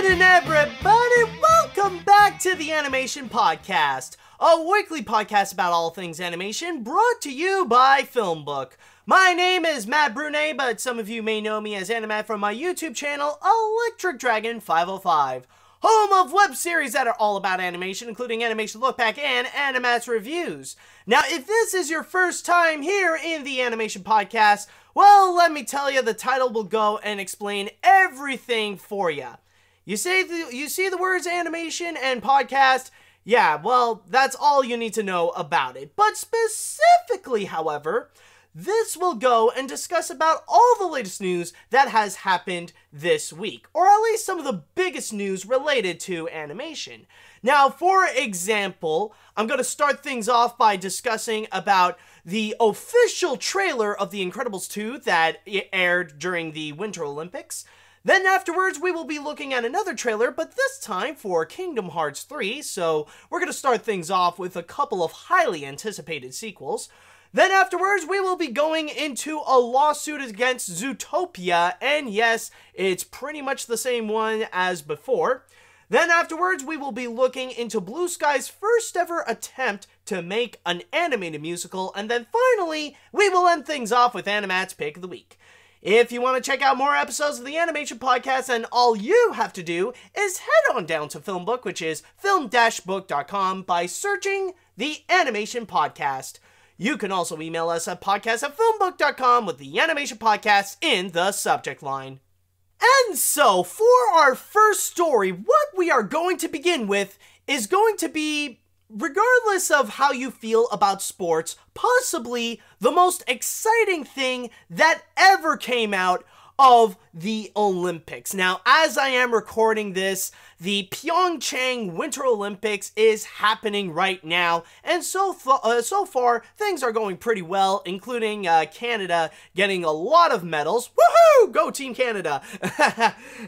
morning, everybody! Welcome back to the Animation Podcast, a weekly podcast about all things animation, brought to you by FilmBook. My name is Matt Brunet, but some of you may know me as AniMat from my YouTube channel, Electric Dragon 505, home of web series that are all about animation, including Animation Look Back and AniMat's reviews. Now, if this is your first time here in the Animation Podcast, well, let me tell you, the title will go and explain everything for you. You see the words animation and podcast? Yeah, well, that's all you need to know about it. But specifically, however, this will go and discuss about all the latest news that has happened this week, or at least some of the biggest news related to animation. Now, for example, I'm going to start things off by discussing about the official trailer of The Incredibles 2 that aired during the Winter Olympics. Then afterwards, we will be looking at another trailer, but this time for Kingdom Hearts 3, so we're going to start things off with a couple of highly anticipated sequels. Then afterwards, we will be going into a lawsuit against Zootopia, and yes, it's pretty much the same one as before. Then afterwards, we will be looking into Blue Sky's first ever attempt to make an animated musical, and then finally, we will end things off with AniMat's Pick of the Week. If you want to check out more episodes of the Animation Podcast, then all you have to do is head on down to FilmBook, which is film-book.com, by searching the Animation Podcast. You can also email us at podcast@filmbook.com with the Animation Podcast in the subject line. And so, for our first story, what we are going to begin with is going to be, regardless of how you feel about sports, possibly the most exciting thing that ever came out of the Olympics. Now, as I am recording this, the Pyeongchang Winter Olympics is happening right now, and so far, things are going pretty well, including Canada getting a lot of medals. Woohoo! Go Team Canada!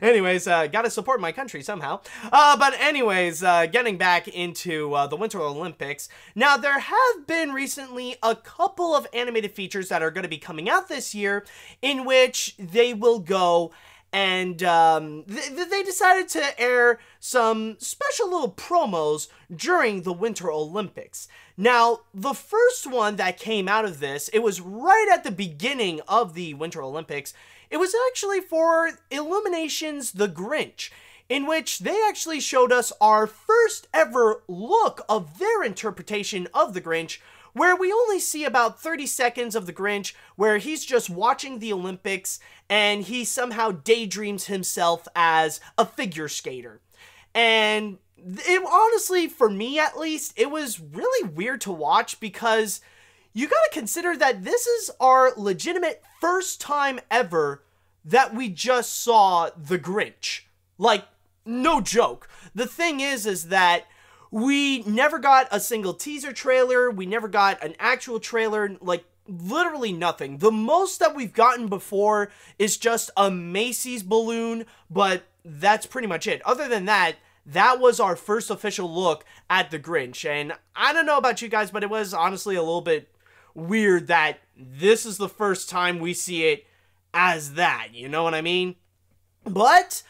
Anyways, gotta support my country somehow. But anyways, getting back into the Winter Olympics. Now, there have been recently a couple of animated features that are going to be coming out this year, in which they will go and they decided to air some special little promos during the Winter Olympics. Now, the first one that came out of this, it was right at the beginning of the Winter Olympics. It was actually for Illumination's The Grinch, in which they actually showed us our first ever look of their interpretation of The Grinch, where we only see about 30 seconds of the Grinch, where he's just watching the Olympics, and he somehow daydreams himself as a figure skater. And it, honestly, for me at least, it was really weird to watch, because you gotta consider that this is our legitimate first time ever that we just saw the Grinch. Like, no joke. The thing is that we never got a single teaser trailer, we never got an actual trailer, like, literally nothing. The most that we've gotten before is just a Macy's balloon, but that's pretty much it. Other than that, that was our first official look at the Grinch, and I don't know about you guys, but it was honestly a little bit weird that this is the first time we see it as that, you know what I mean? But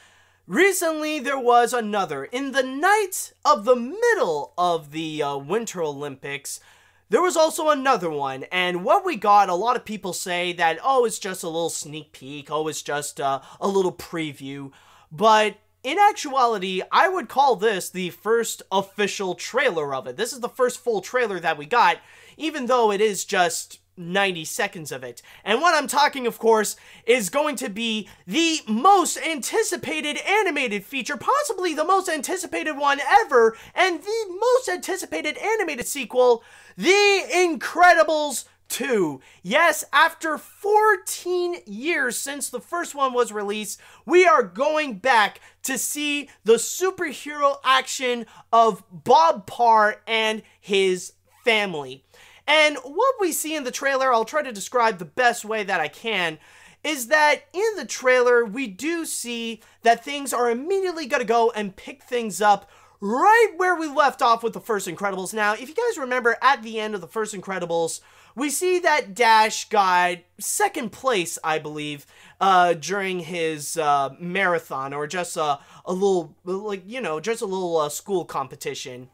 recently, there was another. In the night of the middle of the Winter Olympics, there was also another one, and what we got, a lot of people say that, oh, it's just a little sneak peek, oh, it's just a little preview, but in actuality, I would call this the first official trailer of it. This is the first full trailer that we got, even though it is just 90 seconds of it. And what I'm talking, of course, is going to be the most anticipated animated feature, possibly the most anticipated one ever, and the most anticipated animated sequel, The Incredibles 2. Yes, after 14 years since the first one was released, we are going back to see the superhero action of Bob Parr and his family. And what we see in the trailer, I'll try to describe the best way that I can, is that in the trailer, we do see that things are immediately going to go and pick things up right where we left off with the first Incredibles. Now, if you guys remember, at the end of the first Incredibles, we see that Dash got second place, I believe, during his marathon, or just a little, like, you know, just a little school competition.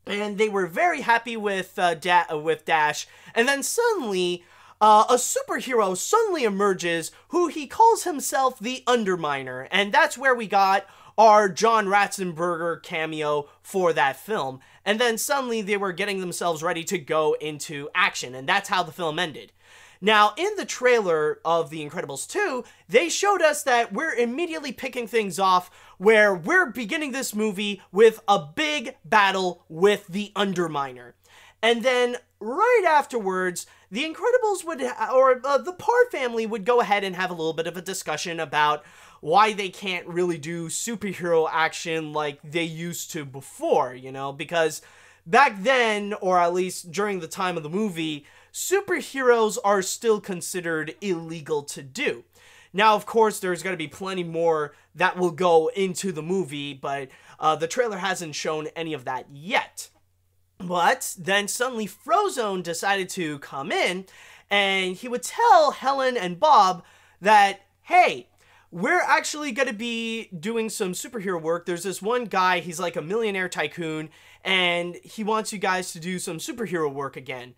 And they were very happy with Dash, and then suddenly, a superhero suddenly emerges who he calls himself the Underminer, and that's where we got our John Ratzenberger cameo for that film. And then suddenly they were getting themselves ready to go into action, and that's how the film ended. Now, in the trailer of The Incredibles 2, they showed us that we're immediately picking things off where we're beginning this movie with a big battle with the Underminer. And then right afterwards, the Incredibles would, the Parr family would go ahead and have a little bit of a discussion about why they can't really do superhero action like they used to before, you know, because back then, or at least during the time of the movie, superheroes are still considered illegal to do. Now, of course, there's going to be plenty more that will go into the movie, but the trailer hasn't shown any of that yet. But then suddenly Frozone decided to come in, and he would tell Helen and Bob that, hey, we're actually going to be doing some superhero work. There's this one guy, he's like a millionaire tycoon, and he wants you guys to do some superhero work again.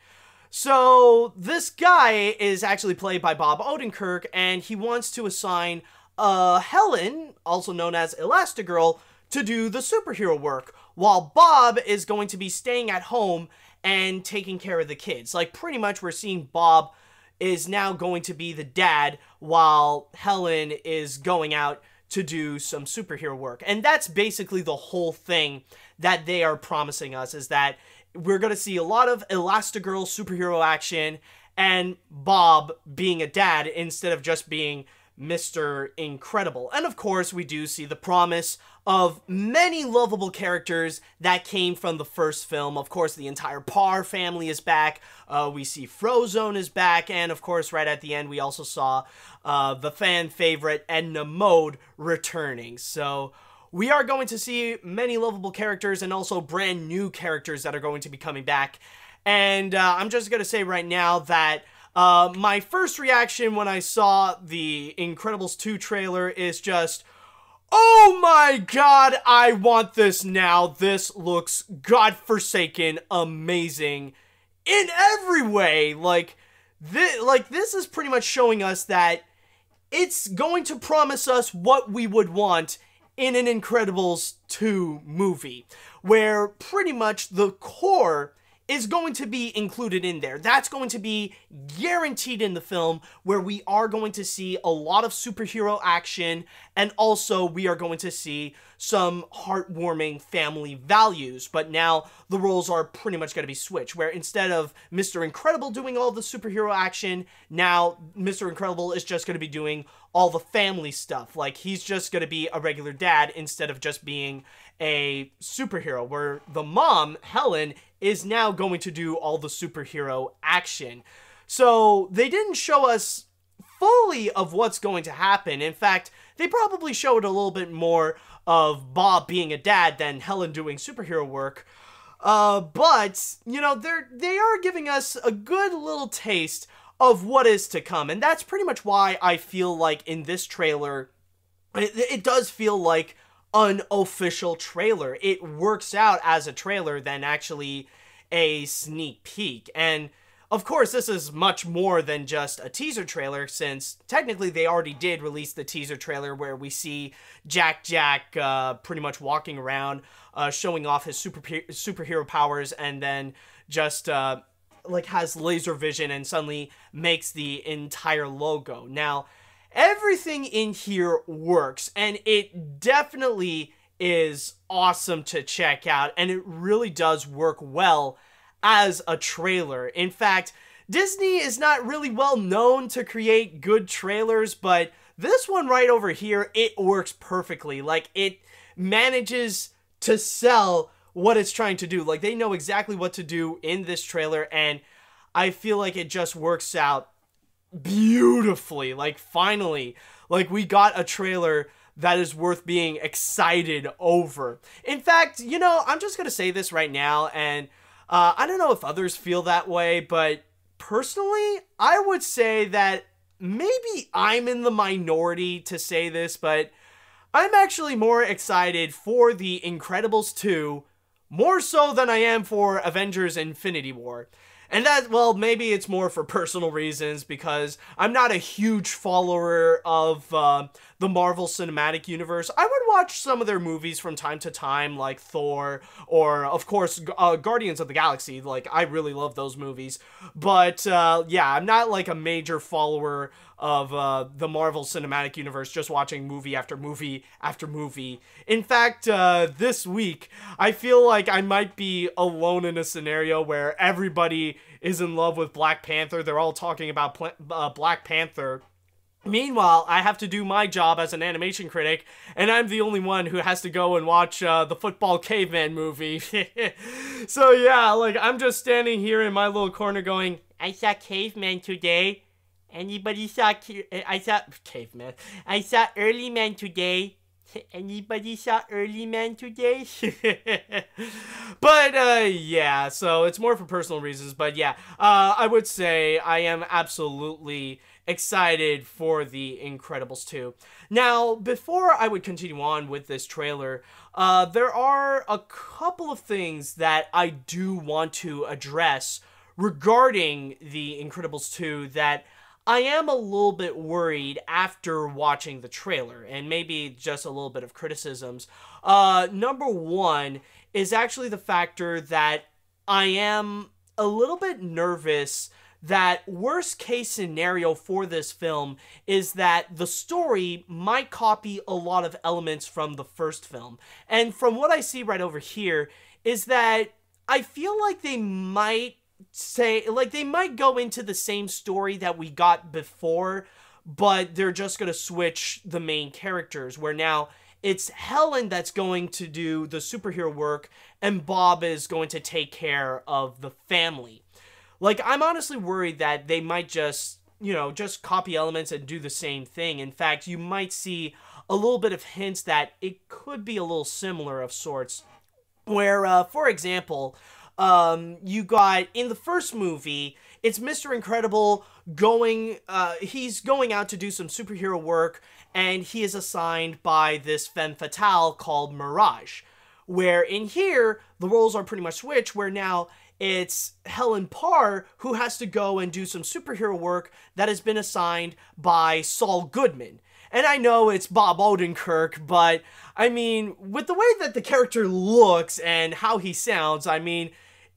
So this guy is actually played by Bob Odenkirk, and he wants to assign Helen, also known as Elastigirl, to do the superhero work, while Bob is going to be staying at home and taking care of the kids. Like, pretty much we're seeing Bob is now going to be the dad while Helen is going out to do some superhero work. And that's basically the whole thing that they are promising us, is that we're going to see a lot of Elastigirl superhero action and Bob being a dad instead of just being Mr. Incredible. And of course, we do see the promise of many lovable characters that came from the first film. Of course, the entire Parr family is back. We see Frozone is back. And of course, right at the end, we also saw the fan favorite Edna Mode returning. So we are going to see many lovable characters and also brand new characters that are going to be coming back. And I'm just going to say right now that my first reaction when I saw the Incredibles 2 trailer is just, oh my god, I want this now. This looks godforsaken amazing in every way. Like this is pretty much showing us that it's going to promise us what we would want in an Incredibles 2 movie, where pretty much the core is going to be included in there. That's going to be guaranteed in the film, where we are going to see a lot of superhero action, and also we are going to see some heartwarming family values. But now the roles are pretty much going to be switched, where instead of Mr. Incredible doing all the superhero action, now Mr. Incredible is just going to be doing all the family stuff. Like, he's just going to be a regular dad instead of just being a superhero, where the mom, Helen, is now going to do all the superhero action. So they didn't show us fully of what's going to happen. In fact, they probably showed a little bit more of Bob being a dad than Helen doing superhero work. But, you know, they are giving us a good little taste of what is to come. And that's pretty much why I feel like in this trailer, it does feel like an official trailer. It works out as a trailer than actually a sneak peek. And of course, this is much more than just a teaser trailer, since technically they already did release the teaser trailer where we see Jack pretty much walking around, showing off his superhero powers, and then just like has laser vision and suddenly makes the entire logo. Now, everything in here works, and it definitely is awesome to check out, and it really does work well as a trailer. In fact, Disney is not really well known to create good trailers, but this one right over here, it works perfectly. Like, it manages to sell what it's trying to do. Like, they know exactly what to do in this trailer, and I feel like it just works out beautifully. Like, finally, like, we got a trailer that is worth being excited over. In fact, you know, I'm just gonna say this right now, and I don't know if others feel that way, but personally, I would say that maybe I'm in the minority to say this, but I'm actually more excited for The Incredibles 2, more so than I am for Avengers Infinity War. And that, well, maybe it's more for personal reasons, because I'm not a huge follower of the Marvel Cinematic Universe. I would watch some of their movies from time to time, like Thor, or, of course, Guardians of the Galaxy. Like, I really love those movies. But, yeah, I'm not, like, a major follower of the Marvel Cinematic Universe, just watching movie after movie after movie. In fact, this week, I feel like I might be alone in a scenario where everybody is in love with Black Panther. They're all talking about Black Panther. Meanwhile, I have to do my job as an animation critic, and I'm the only one who has to go and watch the Football Caveman movie. So yeah, like, I'm just standing here in my little corner going, I saw Caveman today. Anybody saw, I saw Caveman. I saw Early Man today. Anybody saw Early Man today? But, yeah, so it's more for personal reasons. But, yeah, I would say I am absolutely excited for The Incredibles 2. Now, before I would continue on with this trailer, there are a couple of things that I do want to address regarding The Incredibles 2 that I am a little bit worried after watching the trailer, and maybe just a little bit of criticisms. Number one is actually the factor that I am a little bit nervous that worst case scenario for this film is that the story might copy a lot of elements from the first film. And from what I see right over here is that I feel like they might they might go into the same story that we got before, but they're just going to switch the main characters, where now it's Helen that's going to do the superhero work and Bob is going to take care of the family. Like, I'm honestly worried that they might just, you know, just copy elements and do the same thing. In fact, you might see a little bit of hints that it could be a little similar of sorts, where, for example, you got, in the first movie, it's Mr. Incredible going, he's going out to do some superhero work, and he is assigned by this femme fatale called Mirage. Where in here, the roles are pretty much switched, where now it's Helen Parr who has to go and do some superhero work that has been assigned by Saul Goodman. And I know it's Bob Odenkirk, but, I mean, with the way that the character looks and how he sounds, I mean,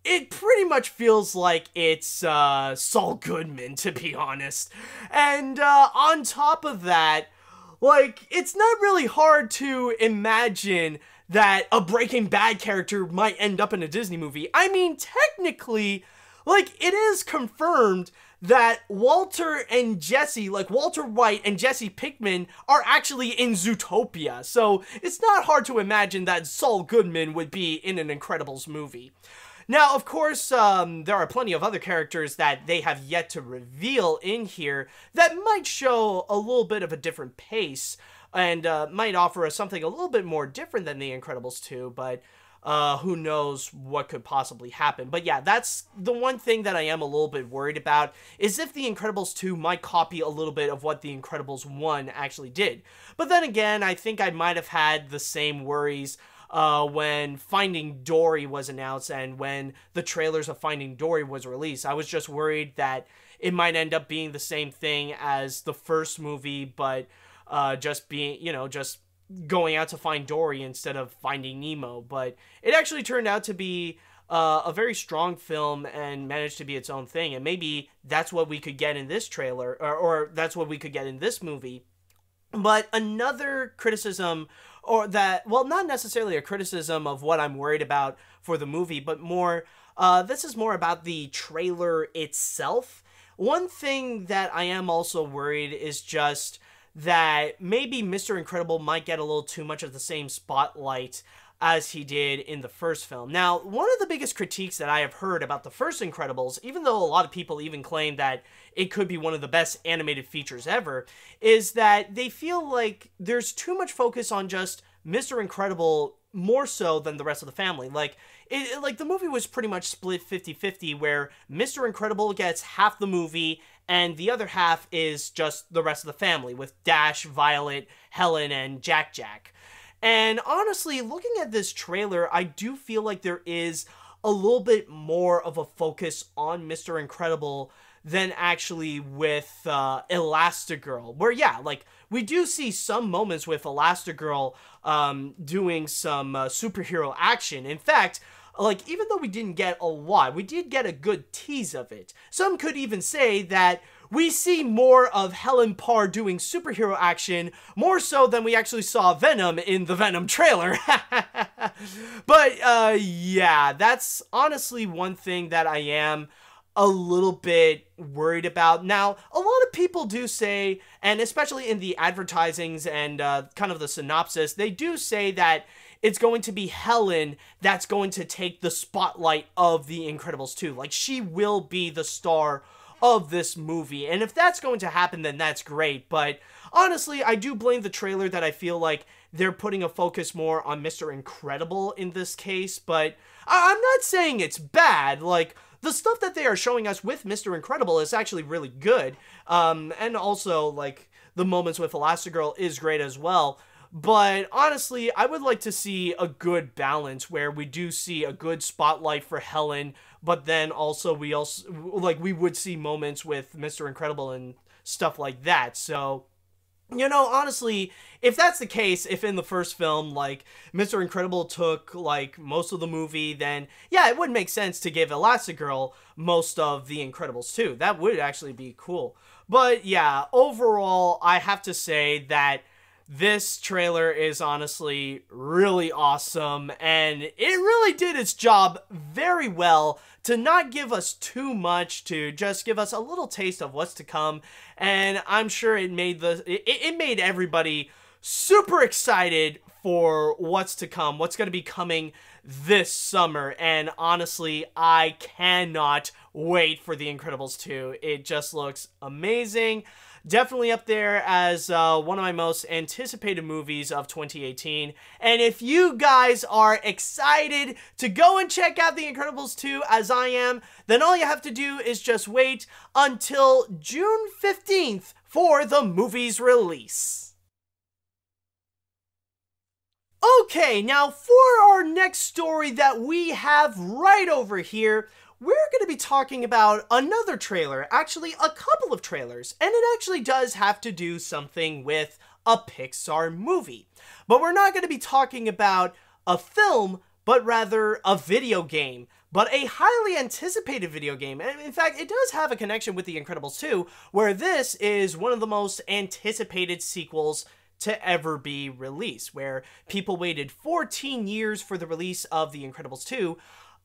it pretty much feels like it's Saul Goodman, to be honest. And on top of that, like, it's not really hard to imagine that a Breaking Bad character might end up in a Disney movie. I mean, technically, like, it is confirmed that Walter and Jesse, like Walter White and Jesse Pinkman, are actually in Zootopia. So it's not hard to imagine that Saul Goodman would be in an Incredibles movie. Now, of course, there are plenty of other characters that they have yet to reveal in here that might show a little bit of a different pace and might offer us something a little bit more different than The Incredibles 2, but who knows what could possibly happen. But yeah, that's the one thing that I am a little bit worried about, is if The Incredibles 2 might copy a little bit of what The Incredibles 1 actually did. But then again, I think I might have had the same worries when Finding Dory was announced and when the trailers of Finding Dory was released. I was just worried that it might end up being the same thing as the first movie, but just being, you know, just going out to find Dory instead of Finding Nemo. But it actually turned out to be a very strong film and managed to be its own thing. And maybe that's what we could get in this trailer, or that's what we could get in this movie. But another criticism, or that, well, not necessarily a criticism of what I'm worried about for the movie, but more, this is more about the trailer itself. One thing that I am also worried is just that maybe Mr. Incredible might get a little too much of the same spotlight as he did in the first film. Now, one of the biggest critiques that I have heard about the first Incredibles, even though a lot of people even claim that it could be one of the best animated features ever, is that they feel like there's too much focus on just Mr. Incredible more so than the rest of the family. Like the movie was pretty much split 50-50, where Mr. Incredible gets half the movie and the other half is just the rest of the family with Dash, Violet, Helen, and Jack Jack. And honestly, looking at this trailer, I do feel like there is a little bit more of a focus on Mr. Incredible than actually with Elastigirl, where, yeah, like, we do see some moments with Elastigirl doing some superhero action. In fact, like, even though we didn't get a lot, we did get a good tease of it. Some could even say that we see more of Helen Parr doing superhero action, more so than we actually saw Venom in the Venom trailer. But, yeah, that's honestly one thing that I am a little bit worried about. Now, a lot of people do say, and especially in the advertisings and kind of the synopsis, they do say that it's going to be Helen that's going to take the spotlight of The Incredibles 2. Like, she will be the star of this movie. And if that's going to happen, then that's great. But honestly, I do blame the trailer that I feel like they're putting a focus more on Mr. Incredible in this case. But I'm not saying it's bad. Like, the stuff that they are showing us with Mr. Incredible is actually really good. And also, like, the moments with Elastigirl is great as well. But honestly, I would like to see a good balance where we do see a good spotlight for Helen, but then also we would see moments with Mr. Incredible and stuff like that. So, you know, honestly, if that's the case, if in the first film, like, Mr. Incredible took, like, most of the movie, then, yeah, it would make sense to give Elastigirl most of The Incredibles too. That would actually be cool. But, yeah, overall, I have to say that this trailer is honestly really awesome, and it really did its job very well to not give us too much, to just give us a little taste of what's to come. And I'm sure it made it made everybody super excited for what's to come, what's going to be coming this summer. And honestly, I cannot wait for The Incredibles 2. It just looks amazing. Definitely up there as one of my most anticipated movies of 2018. And if you guys are excited to go and check out The Incredibles 2 as I am, then all you have to do is just wait until June 15th for the movie's release. Okay, now for our next story that we have right over here, we're going to be talking about another trailer, actually a couple of trailers, and it actually does have to do something with a Pixar movie. But we're not going to be talking about a film, but rather a video game, but a highly anticipated video game. And in fact, it does have a connection with The Incredibles 2, where this is one of the most anticipated sequels to ever be released, where people waited 14 years for the release of The Incredibles 2.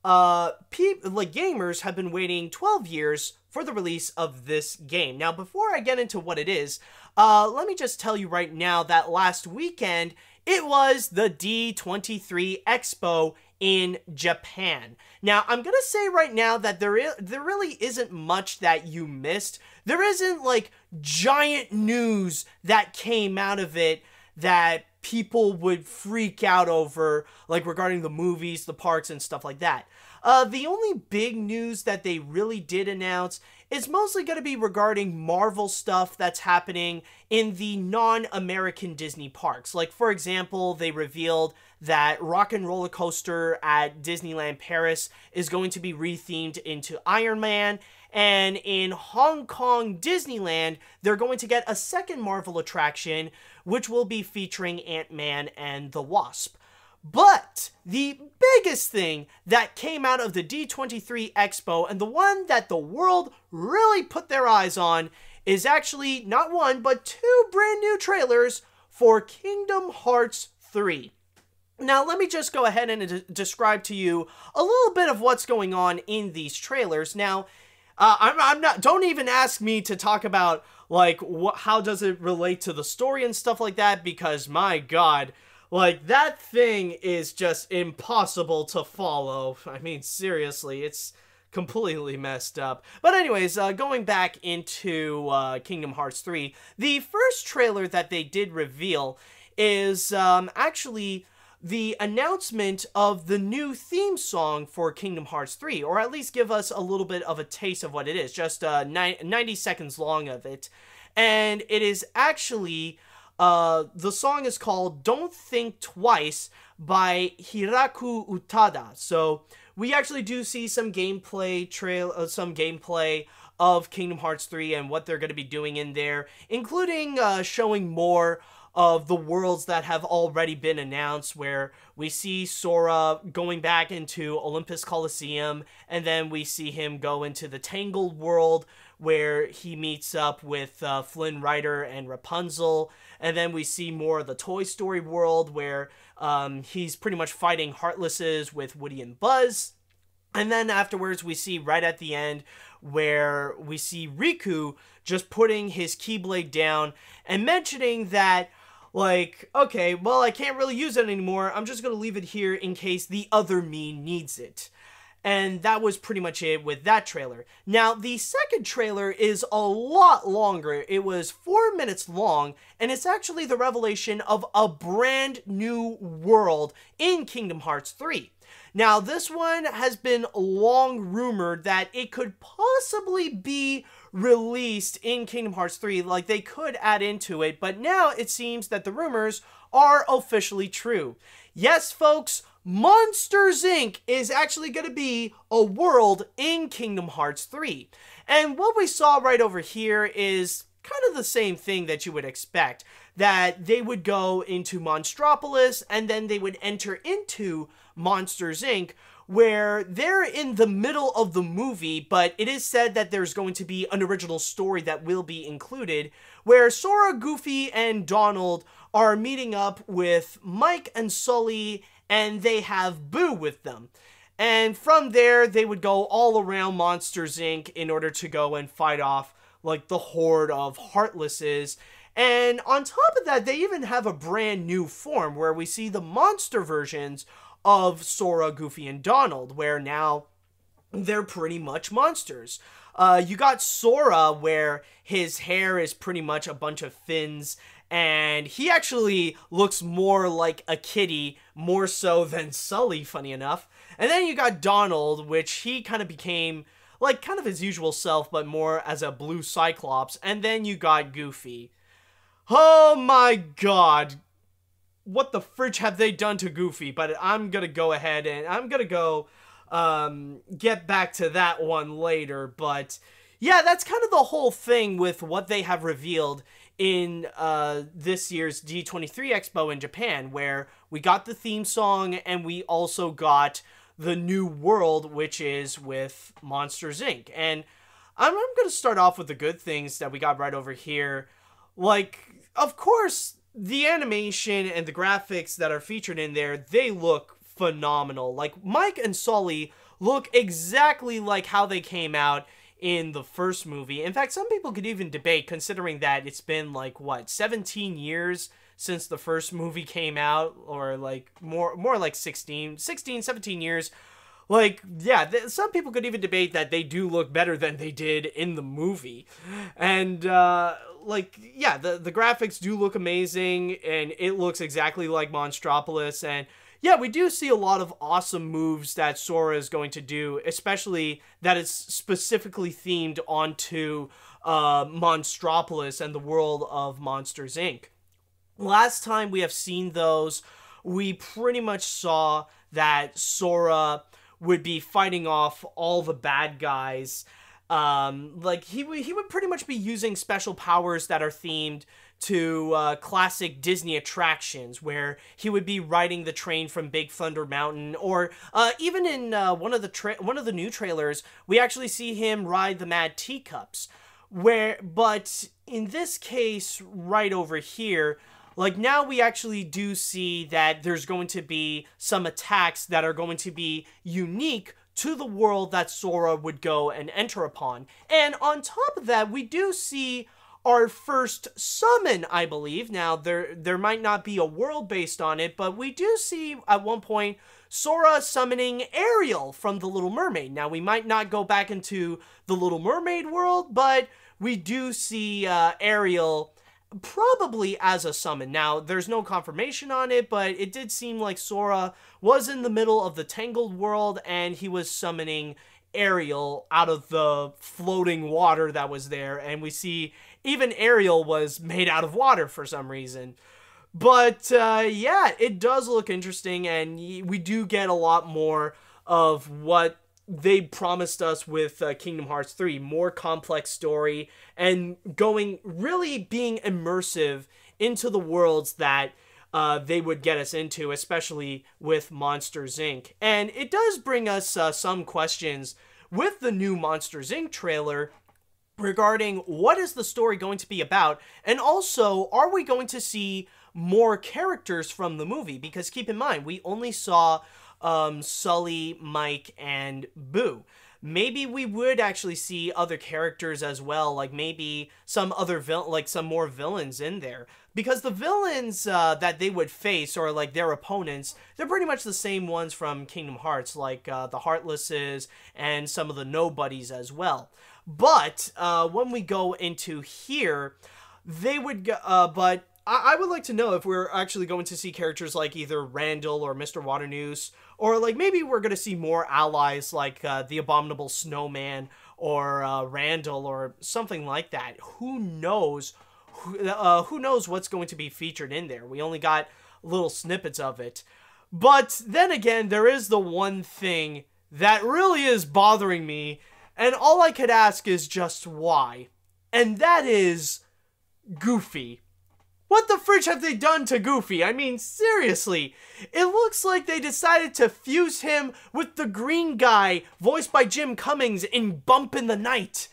Gamers have been waiting 12 years for the release of this game. Now, before I get into what it is, let me just tell you right now that last weekend, it was the D23 Expo in Japan. Now, I'm gonna say right now that there really isn't much that you missed. There isn't, like, giant news that came out of it that people would freak out over, like, regarding the movies, the parks, and stuff like that. The only big news that they really did announce is mostly going to be regarding Marvel stuff that's happening in the non-American Disney parks. Like, for example, they revealed that Rock and Roller Coaster at Disneyland Paris is going to be rethemed into Iron Man, and in Hong Kong Disneyland, they're going to get a second Marvel attraction, which will be featuring Ant-Man and the Wasp. But the biggest thing that came out of the D23 Expo, and the one that the world really put their eyes on, is actually not one, but two brand new trailers for Kingdom Hearts 3. Now, let me just go ahead and describe to you a little bit of what's going on in these trailers. Now, don't even ask me to talk about, like, how does it relate to the story and stuff like that, because, my God, Like, that thing is just impossible to follow. I mean, seriously, it's completely messed up. But anyways, going back into Kingdom Hearts 3, the first trailer that they did reveal is actually the announcement of the new theme song for Kingdom Hearts 3, or at least give us a little bit of a taste of what it is, just 90 seconds long of it. And it is actually, the song is called Don't Think Twice by Hiraku Utada. So we actually do see some gameplay of Kingdom Hearts 3 and what they're going to be doing in there, including showing more of the worlds that have already been announced, where we see Sora going back into Olympus Coliseum, and then we see him go into the Tangled world, where he meets up with Flynn Rider and Rapunzel, and then we see more of the Toy Story world, where he's pretty much fighting Heartlesses with Woody and Buzz. And then afterwards, we see right at the end where we see Riku just putting his Keyblade down and mentioning that, like, okay, well, I can't really use it anymore. I'm just going to leave it here in case the other me needs it. And that was pretty much it with that trailer. Now, the second trailer is a lot longer. It was 4 minutes long, and it's actually the revelation of a brand new world in Kingdom Hearts 3. Now, this one has been long rumored that it could possibly be released in Kingdom Hearts 3, like they could add into it, but now it seems that the rumors are officially true. Yes, folks, Monsters, Inc. is actually going to be a world in Kingdom Hearts 3. And what we saw right over here is kind of the same thing that you would expect, that they would go into Monstropolis and then they would enter into Monsters, Inc., where they're in the middle of the movie, but it is said that there's going to be an original story that will be included, where Sora, Goofy, and Donald are meeting up with Mike and Sully, and they have Boo with them. And from there, they would go all around Monsters, Inc. in order to go and fight off, like, the horde of Heartlesses. And on top of that, they even have a brand new form, where we see the monster versions of Sora, Goofy, and Donald, where now they're pretty much monsters. You got Sora, where his hair is pretty much a bunch of fins, and he actually looks more like a kitty, more so than Sully, funny enough. And then you got Donald, which he kind of became, like, kind of his usual self, but more as a blue Cyclops. And then you got Goofy. Oh my god. What the fridge have they done to Goofy? But I'm gonna go ahead and I'm gonna go get back to that one later. But yeah, that's kind of the whole thing with what they have revealed in this year's D23 Expo in Japan, where we got the theme song and we also got the new world, which is with Monsters, Inc. And I'm going to start off with the good things that we got right over here. Like, of course, the animation and the graphics that are featured in there, they look phenomenal. Like, Mike and Sully look exactly like how they came out in the first movie. In fact, some people could even debate, considering that it's been, like, what, 17 years since the first movie came out, or, like, more like 17 years. Like, yeah, some people could even debate that they do look better than they did in the movie. And, like, yeah, the graphics do look amazing, and it looks exactly like Monstropolis, and yeah, we do see a lot of awesome moves that Sora is going to do, especially that it's specifically themed onto Monstropolis and the world of Monsters, Inc. Last time we have seen those, we pretty much saw that Sora would be fighting off all the bad guys. Like, he would pretty much be using special powers that are themed to classic Disney attractions, where he would be riding the train from Big Thunder Mountain, or even in one of the new trailers, we actually see him ride the Mad Teacups. But in this case, right over here, like, now we actually do see that there's going to be some attacks that are going to be unique to the world that Sora would go and enter upon. And on top of that, we do see our first summon, I believe. Now, there might not be a world based on it, but we do see at one point Sora summoning Ariel from The Little Mermaid. Now, we might not go back into The Little Mermaid world, but we do see Ariel probably as a summon. Now, there's no confirmation on it, but it did seem like Sora was in the middle of the Tangled world, and he was summoning Ariel out of the floating water that was there, and we see even Ariel was made out of water for some reason. But yeah, it does look interesting, and we do get a lot more of what they promised us with Kingdom Hearts 3. More complex story, and really being immersive into the worlds that they would get us into, especially with Monsters, Inc. And it does bring us some questions with the new Monsters, Inc. trailer regarding what is the story going to be about, and also, are we going to see more characters from the movie? Because keep in mind, we only saw Sully, Mike, and Boo. Maybe we would actually see other characters as well, like maybe some other some more villains in there. Because the villains that they would face, or like their opponents, they're pretty much the same ones from Kingdom Hearts, like the Heartlesses and some of the Nobodies as well. But when we go into here, they would but I would like to know if we're actually going to see characters like either Randall or Mr. Waternoose, or like maybe we're going to see more allies like the Abominable Snowman or Randall or something like that. Who knows? Who knows what's going to be featured in there? We only got little snippets of it. But then again, there is the one thing that really is bothering me, and all I could ask is just why. And that is Goofy. What the fridge have they done to Goofy? I mean, seriously. It looks like they decided to fuse him with the green guy voiced by Jim Cummings in Bump in the Night.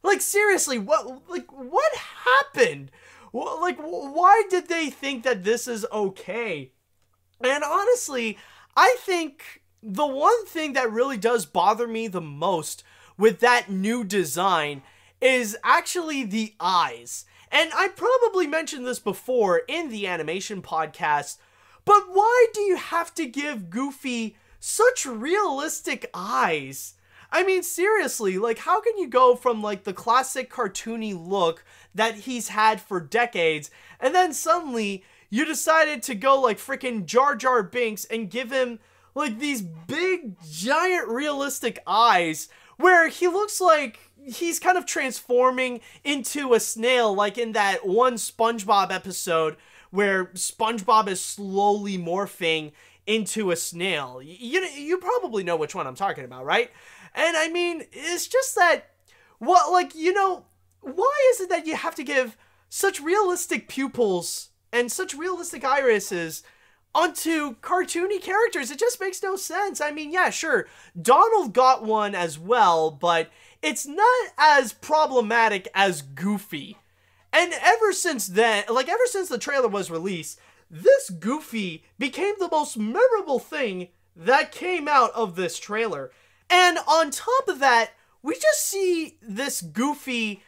Like, seriously, what happened? Like, why did they think that this is okay? And honestly, I think the one thing that really does bother me the most with that new design is actually the eyes. And I probably mentioned this before in the animation podcast, but why do you have to give Goofy such realistic eyes? I mean, seriously, like, how can you go from, like, the classic cartoony look that he's had for decades, and then suddenly you decided to go, like, freaking Jar Jar Binks and give him, like, these big, giant, realistic eyes, where he looks like he's kind of transforming into a snail, like in that one SpongeBob episode where SpongeBob is slowly morphing into a snail. You probably know which one I'm talking about, right? And I mean, it's just that, what, like, you know, why is it that you have to give such realistic pupils and such realistic irises onto cartoony characters? It just makes no sense. I mean, yeah, sure, Donald got one as well, but it's not as problematic as Goofy. And ever since then, like ever since the trailer was released, this Goofy became the most memorable thing that came out of this trailer. And on top of that, we just see this Goofy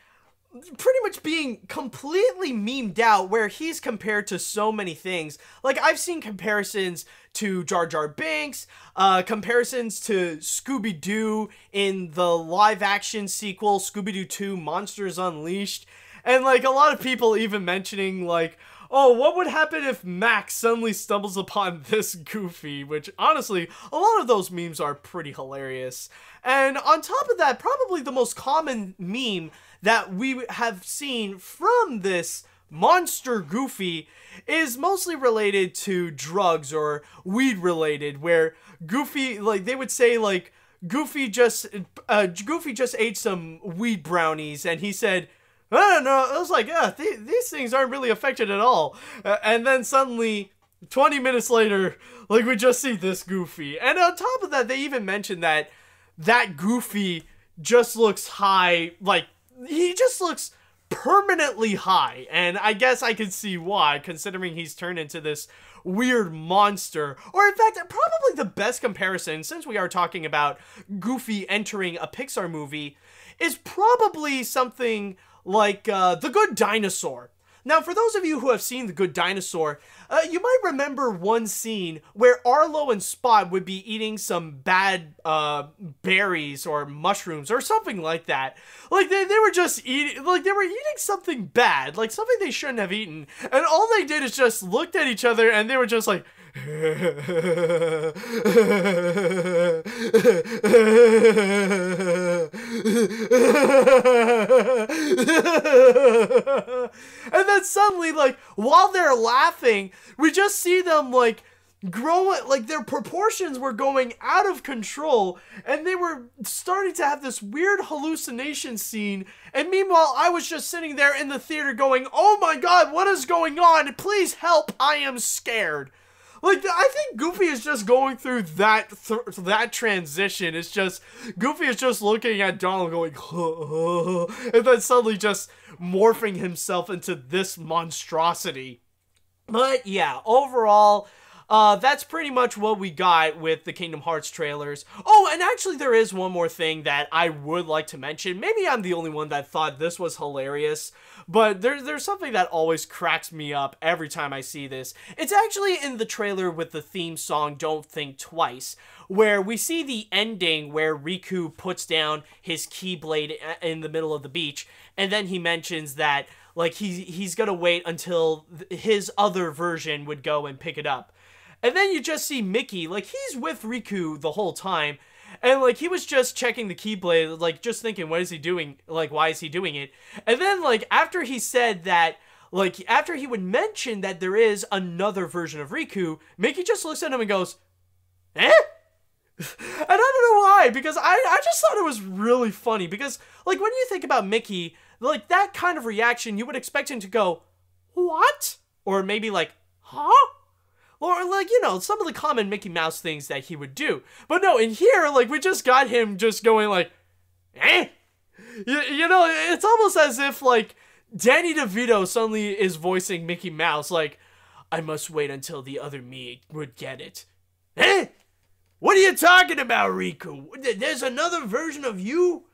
pretty much being completely memed out, where he's compared to so many things. Like, I've seen comparisons to Jar Jar Binks, comparisons to Scooby-Doo in the live-action sequel, Scooby-Doo 2 Monsters Unleashed, and, like, a lot of people even mentioning, like, oh, what would happen if Max suddenly stumbles upon this Goofy? Which, honestly, a lot of those memes are pretty hilarious. And on top of that, probably the most common meme that we have seen from this monster Goofy is mostly related to drugs or weed related, where Goofy, like, they would say, like, Goofy just ate some weed brownies, and he said, I don't know, it was like, yeah, these things aren't really affected at all. And then suddenly, 20 minutes later, like, we just see this Goofy. And on top of that, they even mentioned that Goofy just looks high, like, he just looks permanently high. And I guess I can see why, considering he's turned into this weird monster. Or in fact, probably the best comparison, since we are talking about Goofy entering a Pixar movie, is probably something like The Good Dinosaur. Now, for those of you who have seen The Good Dinosaur, you might remember one scene where Arlo and Spot would be eating some bad berries or mushrooms or something like that. Like, they were just eating, like, they were eating something bad, like something they shouldn't have eaten. And all they did is just looked at each other and they were just like, and then suddenly, like, while they're laughing, we just see them, like, grow, like, their proportions were going out of control, and they were starting to have this weird hallucination scene, and meanwhile, I was just sitting there in the theater going, oh my god, what is going on? Please help, I am scared. Like, I think Goofy is just going through that transition. It's just, Goofy is just looking at Donald going, and then suddenly just morphing himself into this monstrosity. But yeah, overall, that's pretty much what we got with the Kingdom Hearts trailers. Oh, and actually there is one more thing that I would like to mention. Maybe I'm the only one that thought this was hilarious, but there's something that always cracks me up every time I see this. It's actually in the trailer with the theme song Don't Think Twice, where we see the ending where Riku puts down his Keyblade in the middle of the beach, and then he mentions that, like, he's gonna wait until his other version would go and pick it up. And then you just see Mickey, like, he's with Riku the whole time, and, like, he was just checking the Keyblade, like, just thinking, what is he doing? Like, why is he doing it? And then, like, after he said that, like, after he would mention that there is another version of Riku, Mickey just looks at him and goes, eh? And I don't know why, because I just thought it was really funny, because, like, when you think about Mickey, like, that kind of reaction, you would expect him to go, what? Or maybe like, huh? Or, like, you know, some of the common Mickey Mouse things that he would do. But no, in here, like, we just got him just going like, eh? You know, it's almost as if, like, Danny DeVito suddenly is voicing Mickey Mouse, like, I must wait until the other me would get it. Eh? What are you talking about, Riku? There's another version of you?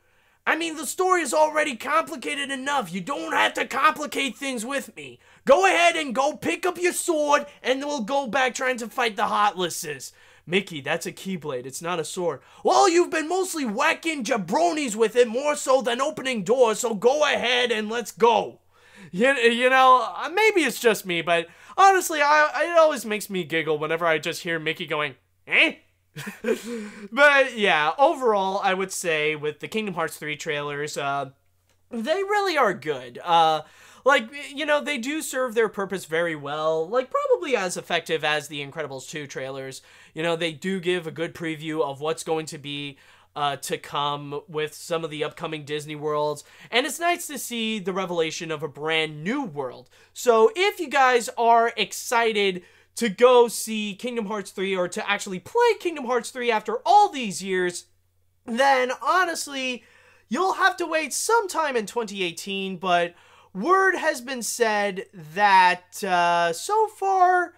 I mean, the story is already complicated enough. You don't have to complicate things with me. Go ahead and go pick up your sword, and we'll go back trying to fight the Heartlesses. Mickey, that's a Keyblade. It's not a sword. Well, you've been mostly whacking jabronis with it more so than opening doors, so go ahead and let's go. You know, maybe it's just me, but honestly, it always makes me giggle whenever I just hear Mickey going, eh? But yeah, overall, I would say with the Kingdom Hearts 3 trailers, they really are good. Like, you know, they do serve their purpose very well, like probably as effective as the Incredibles 2 trailers. You know, they do give a good preview of what's going to be to come with some of the upcoming Disney worlds, and it's nice to see the revelation of a brand new world. So if you guys are excited to go see Kingdom Hearts 3, or to actually play Kingdom Hearts 3 after all these years, then honestly, you'll have to wait sometime in 2018, but word has been said that so far,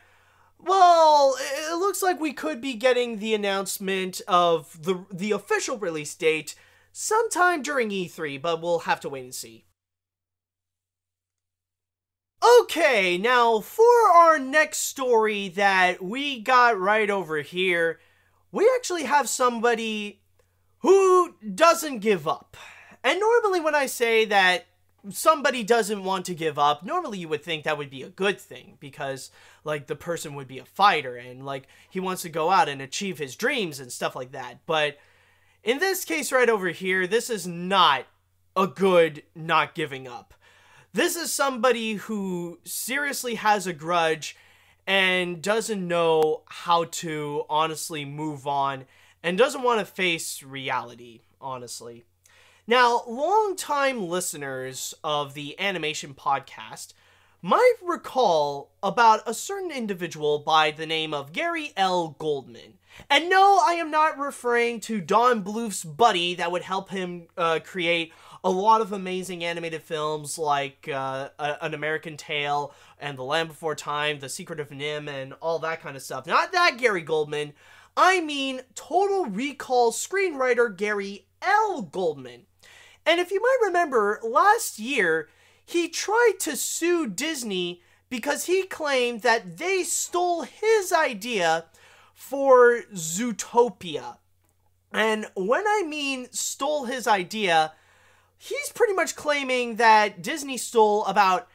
well, it looks like we could be getting the announcement of the official release date sometime during E3, but we'll have to wait and see. Okay, now for our next story that we got right over here, we actually have somebody who doesn't give up. And normally when I say that somebody doesn't want to give up, normally you would think that would be a good thing, because, like, the person would be a fighter and, like, he wants to go out and achieve his dreams and stuff like that. But in this case right over here, this is not a good not giving up. This is somebody who seriously has a grudge and doesn't know how to honestly move on and doesn't want to face reality, honestly. Now, longtime listeners of the Animation Podcast might recall about a certain individual by the name of Gary L. Goldman. And no, I am not referring to Don Bluth's buddy that would help him create a lot of amazing animated films like An American Tail and The Land Before Time, The Secret of Nim, and all that kind of stuff. Not that Gary Goldman. I mean Total Recall screenwriter Gary L. Goldman. And if you might remember, last year, he tried to sue Disney because he claimed that they stole his idea for Zootopia. And when I mean stole his idea, he's pretty much claiming that Disney stole about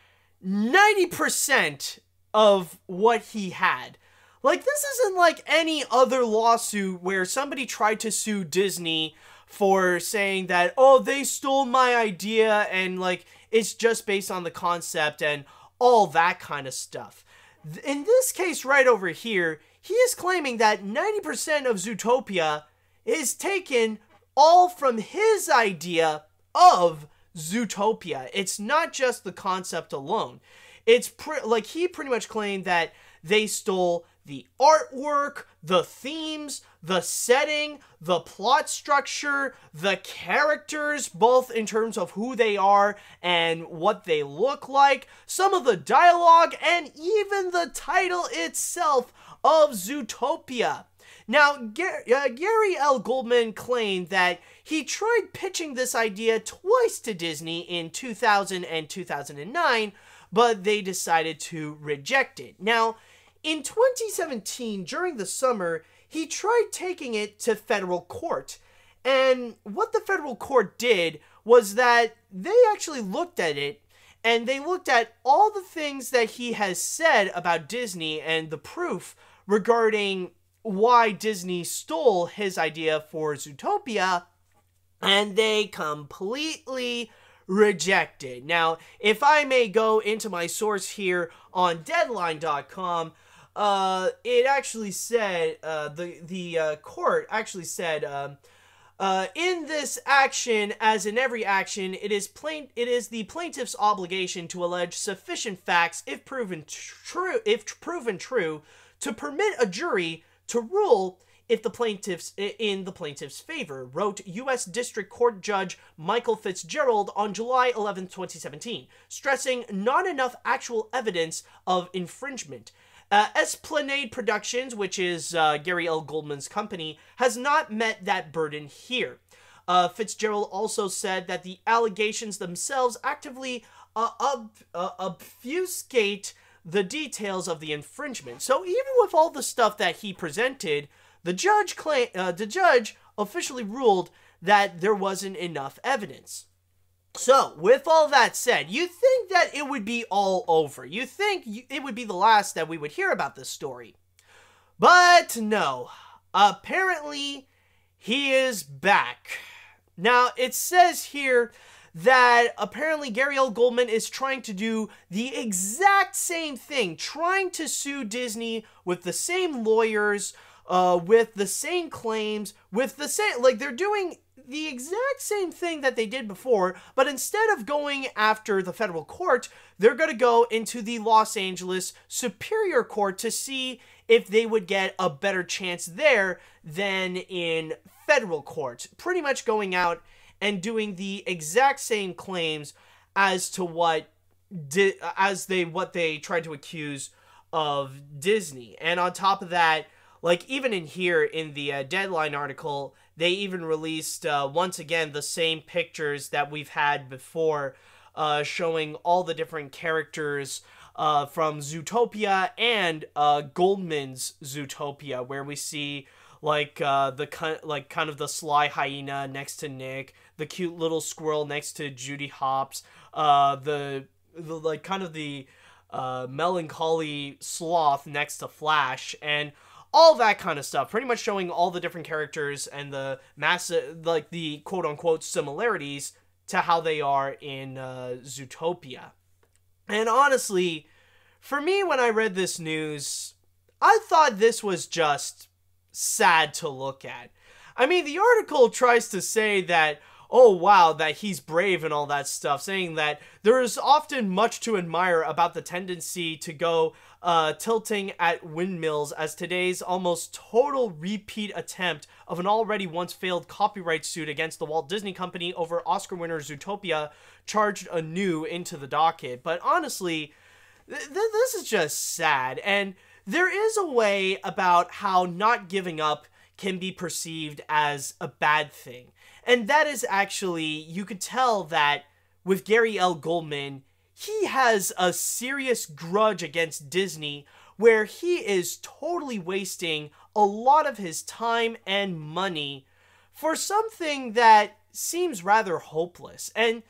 90% of what he had. Like, this isn't like any other lawsuit where somebody tried to sue Disney for saying that, oh, they stole my idea and, like, it's just based on the concept and all that kind of stuff. In this case right over here, he is claiming that 90% of Zootopia is taken all from his idea of Zootopia. It's not just the concept alone. It's like he pretty much claimed that they stole the artwork, the themes, the setting, the plot structure, the characters, both in terms of who they are and what they look like, some of the dialogue, and even the title itself of Zootopia. Now, Gary L. Goldman claimed that he tried pitching this idea twice to Disney in 2000 and 2009, but they decided to reject it. Now, in 2017, during the summer, he tried taking it to federal court. And what the federal court did was that they actually looked at it, and they looked at all the things that he has said about Disney and the proof regarding why Disney stole his idea for Zootopia, and they completely rejected. Now, if I may go into my source here on Deadline.com, it actually said, the court actually said, in this action, as in every action, it is the plaintiff's obligation to allege sufficient facts, if proven true, to permit a jury to rule in the plaintiff's favor, wrote U.S. District Court Judge Michael Fitzgerald on July 11, 2017, stressing not enough actual evidence of infringement. Esplanade Productions, which is Gary L. Goldman's company, has not met that burden here. Fitzgerald also said that the allegations themselves actively obfuscate the details of the infringement. So even with all the stuff that he presented, the judge officially ruled that there wasn't enough evidence. So, with all that said, you think that it would be all over. You think it would be the last that we would hear about this story. But no. Apparently, he is back. Now, it says here that apparently Gary L. Goldman is trying to do the exact same thing, trying to sue Disney with the same lawyers, with the same claims, with the same, like, they're doing the exact same thing that they did before, but instead of going after the federal court, they're going to go into the Los Angeles Superior Court to see if they would get a better chance there than in federal court. Pretty much going out and doing the exact same claims as to what they tried to accuse of Disney. And on top of that, like, even in here in the Deadline article, they even released once again the same pictures that we've had before, showing all the different characters from Zootopia and Goldman's Zootopia, where we see like kind of the sly hyena next to Nick, the cute little squirrel next to Judy Hopps, the melancholy sloth next to Flash, and all that kind of stuff, pretty much showing all the different characters and the massive, like, the quote-unquote similarities to how they are in Zootopia. And honestly, for me, when I read this news, I thought this was just sad to look at. I mean, the article tries to say that, oh wow, that he's brave and all that stuff, saying that there is often much to admire about the tendency to go tilting at windmills, as today's almost total repeat attempt of an already once failed copyright suit against the Walt Disney Company over Oscar winner Zootopia charged anew into the docket. But honestly, this is just sad, and there is a way about how not giving up can be perceived as a bad thing. And that is actually, you could tell that with Gary L. Goldman, he has a serious grudge against Disney where he is totally wasting a lot of his time and money for something that seems rather hopeless. And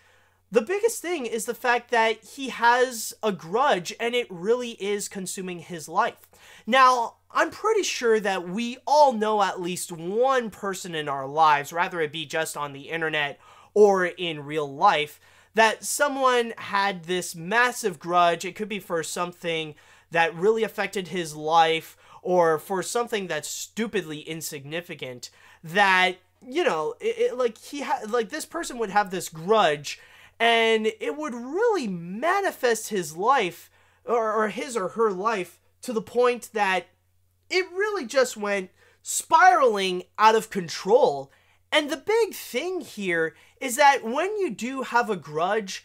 the biggest thing is the fact that he has a grudge and it really is consuming his life. Now, I'm pretty sure that we all know at least one person in our lives, rather it be just on the internet or in real life, that someone had this massive grudge. It could be for something that really affected his life or for something that's stupidly insignificant that, you know, this person would have this grudge and it would really manifest his life or his or her life to the point that it really just went spiraling out of control. And the big thing here is that when you do have a grudge,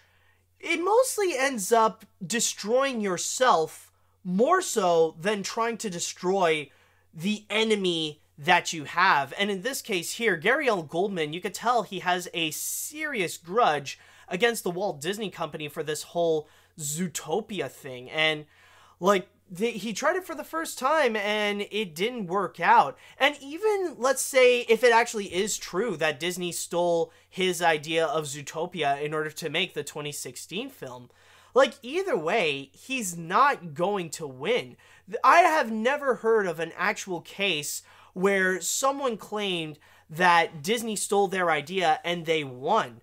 it mostly ends up destroying yourself more so than trying to destroy the enemy that you have. And in this case here, Gary L. Goldman, you could tell he has a serious grudge against the Walt Disney Company for this whole Zootopia thing. And like, he tried it for the first time and it didn't work out. And even, let's say, if it actually is true that Disney stole his idea of Zootopia in order to make the 2016 film, like, either way, he's not going to win. I have never heard of an actual case where someone claimed that Disney stole their idea and they won.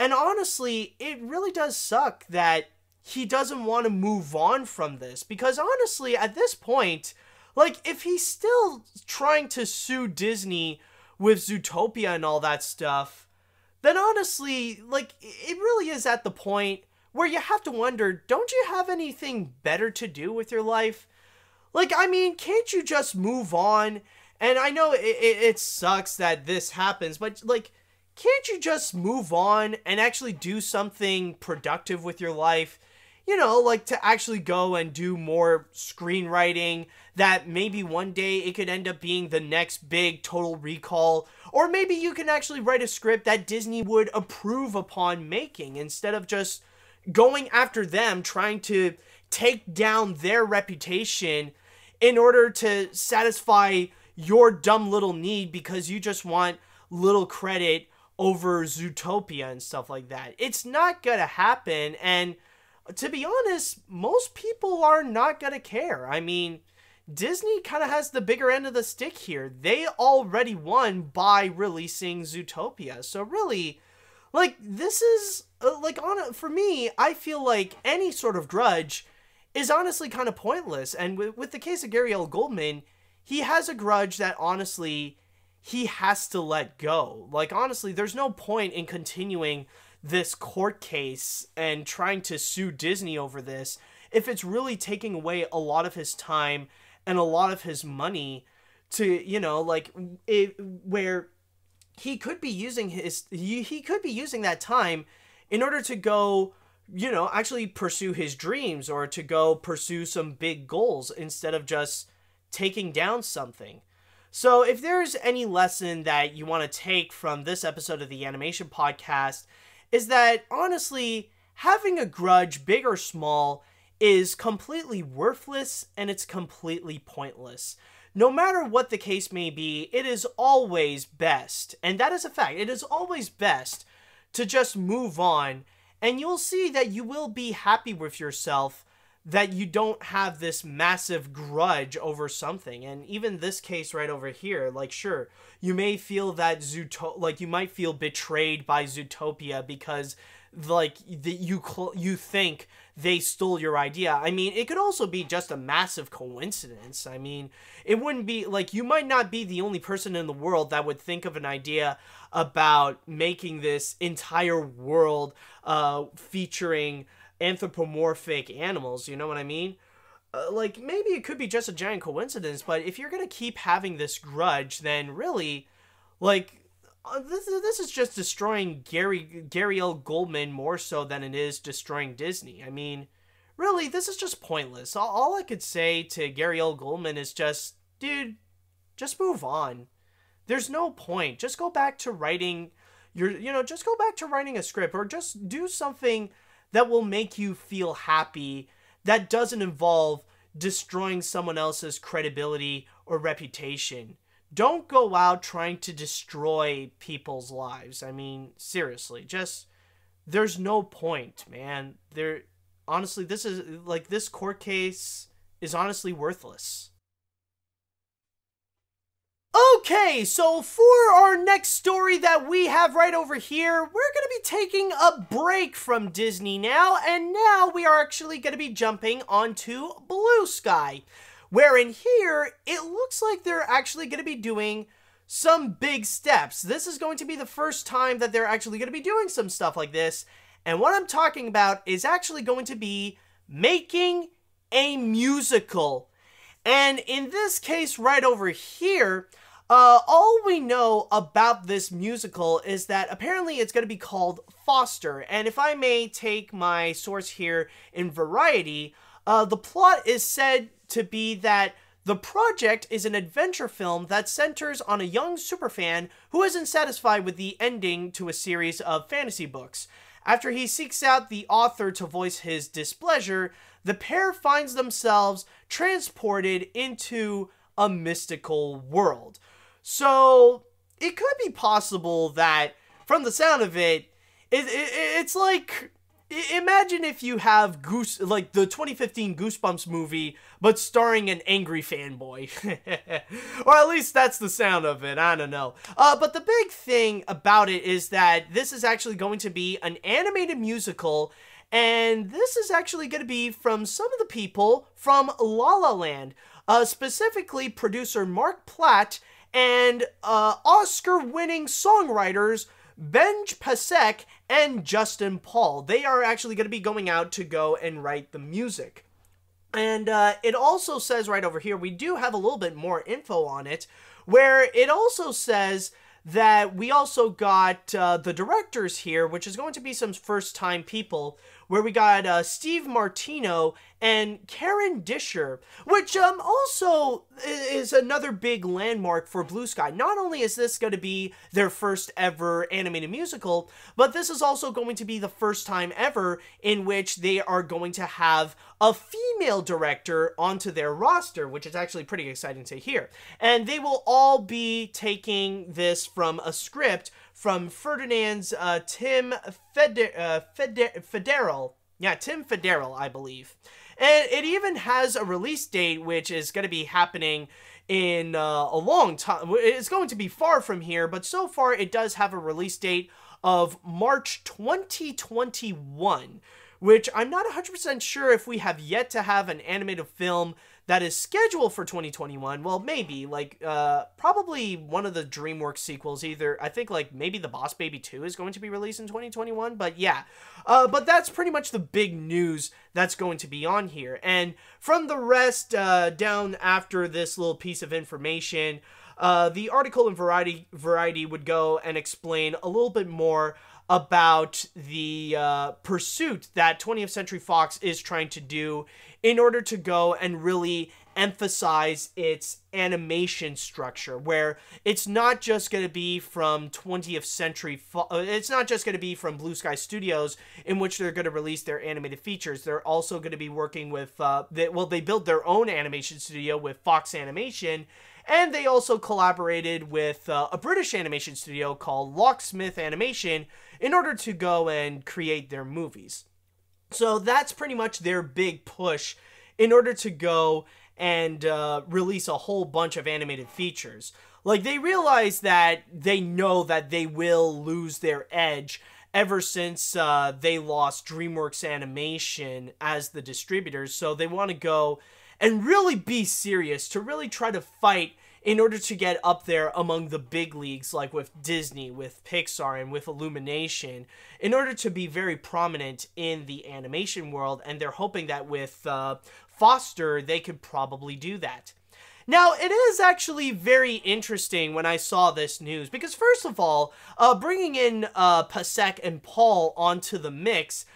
And honestly, it really does suck that he doesn't want to move on from this, because honestly, at this point, like, if he's still trying to sue Disney with Zootopia and all that stuff, then honestly, like, it really is at the point where you have to wonder, don't you have anything better to do with your life? Like, I mean, can't you just move on? And I know it sucks that this happens, but, like, can't you just move on and actually do something productive with your life? You know, like to actually go and do more screenwriting that maybe one day it could end up being the next big Total Recall. Or maybe you can actually write a script that Disney would approve upon making instead of just going after them, trying to take down their reputation in order to satisfy your dumb little need because you just want little credit over Zootopia and stuff like that. It's not gonna happen, and to be honest, most people are not gonna care. I mean, Disney kind of has the bigger end of the stick here. They already won by releasing Zootopia, so really, like, this is, for me, I feel like any sort of grudge is honestly kind of pointless, and with the case of Gary L. Goldman, he has a grudge that honestly he has to let go. Like, honestly, there's no point in continuing this court case and trying to sue Disney over this if it's really taking away a lot of his time and a lot of his money to, you know, like, where he could be using he could be using that time in order to go, you know, actually pursue his dreams or to go pursue some big goals instead of just taking down something. So if there's any lesson that you want to take from this episode of the Animation Podcast, is that honestly, having a grudge, big or small, is completely worthless and it's completely pointless. No matter what the case may be, it is always best, and that is a fact, it is always best to just move on, and you'll see that you will be happy with yourself that you don't have this massive grudge over something. And even this case right over here, like, sure, you may feel that you might feel betrayed by Zootopia because, like, you think they stole your idea. I mean, it could also be just a massive coincidence. I mean, it wouldn't be, like, you might not be the only person in the world that would think of an idea about making this entire world featuring anthropomorphic animals, you know what I mean? Like, maybe it could be just a giant coincidence, but if you're gonna keep having this grudge, then really, like, this is just destroying Gary L. Goldman more so than it is destroying Disney. I mean, really, this is just pointless. All I could say to Gary L. Goldman is just, dude, just move on. there's no point. Just go back to writing just go back to writing a script, or just do something that will make you feel happy, that doesn't involve destroying someone else's credibility or reputation. Don't go out trying to destroy people's lives. I mean, seriously, there's no point, man. Honestly, this court case is honestly worthless. Okay, so for our next story that we have right over here, we're going to be taking a break from Disney now, and now we are actually going to be jumping onto Blue Sky, where in here, it looks like they're actually going to be doing some big steps. This is going to be the first time that they're actually going to be doing some stuff like this, and what I'm talking about is actually going to be making a musical. And in this case right over here, all we know about this musical is that apparently it's going to be called Foster. And if I may take my source here in Variety, the plot is said to be that the project is an adventure film that centers on a young superfan who isn't satisfied with the ending to a series of fantasy books. After he seeks out the author to voice his displeasure, the pair finds themselves transported into a mystical world. So, it could be possible that, from the sound of it, it's like, imagine if you have the 2015 Goosebumps movie, but starring an angry fanboy. Or at least that's the sound of it, I don't know. But the big thing about it is that this is actually going to be an animated musical, and this is actually going to be from some of the people from La La Land. Specifically, producer Mark Platt and Oscar-winning songwriters Benj Pasek and Justin Paul. They are actually going to be going out to go and write the music. And it also says right over here, we do have a little bit more info on it, where it also says that we also got the directors here, which is going to be some first-time people, where we got Steve Martino and Karen Disher, which also is another big landmark for Blue Sky. Not only is this going to be their first ever animated musical, but this is also going to be the first time ever in which they are going to have a female director onto their roster, which is actually pretty exciting to hear. And they will all be taking this from a script from Ferdinand's Tim Federal. Yeah, Tim Federal, I believe. And it even has a release date, which is going to be happening in a long time. It's going to be far from here, but so far it does have a release date of March 2021, which I'm not 100% sure if we have yet to have an animated film that is scheduled for 2021. Well, maybe, probably one of the DreamWorks sequels, either, I think, maybe The Boss Baby 2 is going to be released in 2021, but yeah. But that's pretty much the big news that's going to be on here. And from the rest, down after this little piece of information, the article in Variety would go and explain a little bit more about the pursuit that 20th Century Fox is trying to do in order to go and really emphasize its animation structure, where it's not just going to be from 20th Century it's not just going to be from Blue Sky Studios in which they're going to release their animated features. They're also going to be working with they built their own animation studio with Fox Animation, and they also collaborated with a British animation studio called Locksmith Animation in order to go and create their movies. So that's pretty much their big push in order to go and release a whole bunch of animated features. They realize that they know that they will lose their edge ever since they lost DreamWorks Animation as the distributors. So they want to go and really be serious, to really try to fight in order to get up there among the big leagues, like with Disney, with Pixar, and with Illumination, in order to be very prominent in the animation world. And they're hoping that with Foster, they could probably do that. Now, it is actually very interesting when I saw this news, because first of all, bringing in Pasek and Paul onto the mix,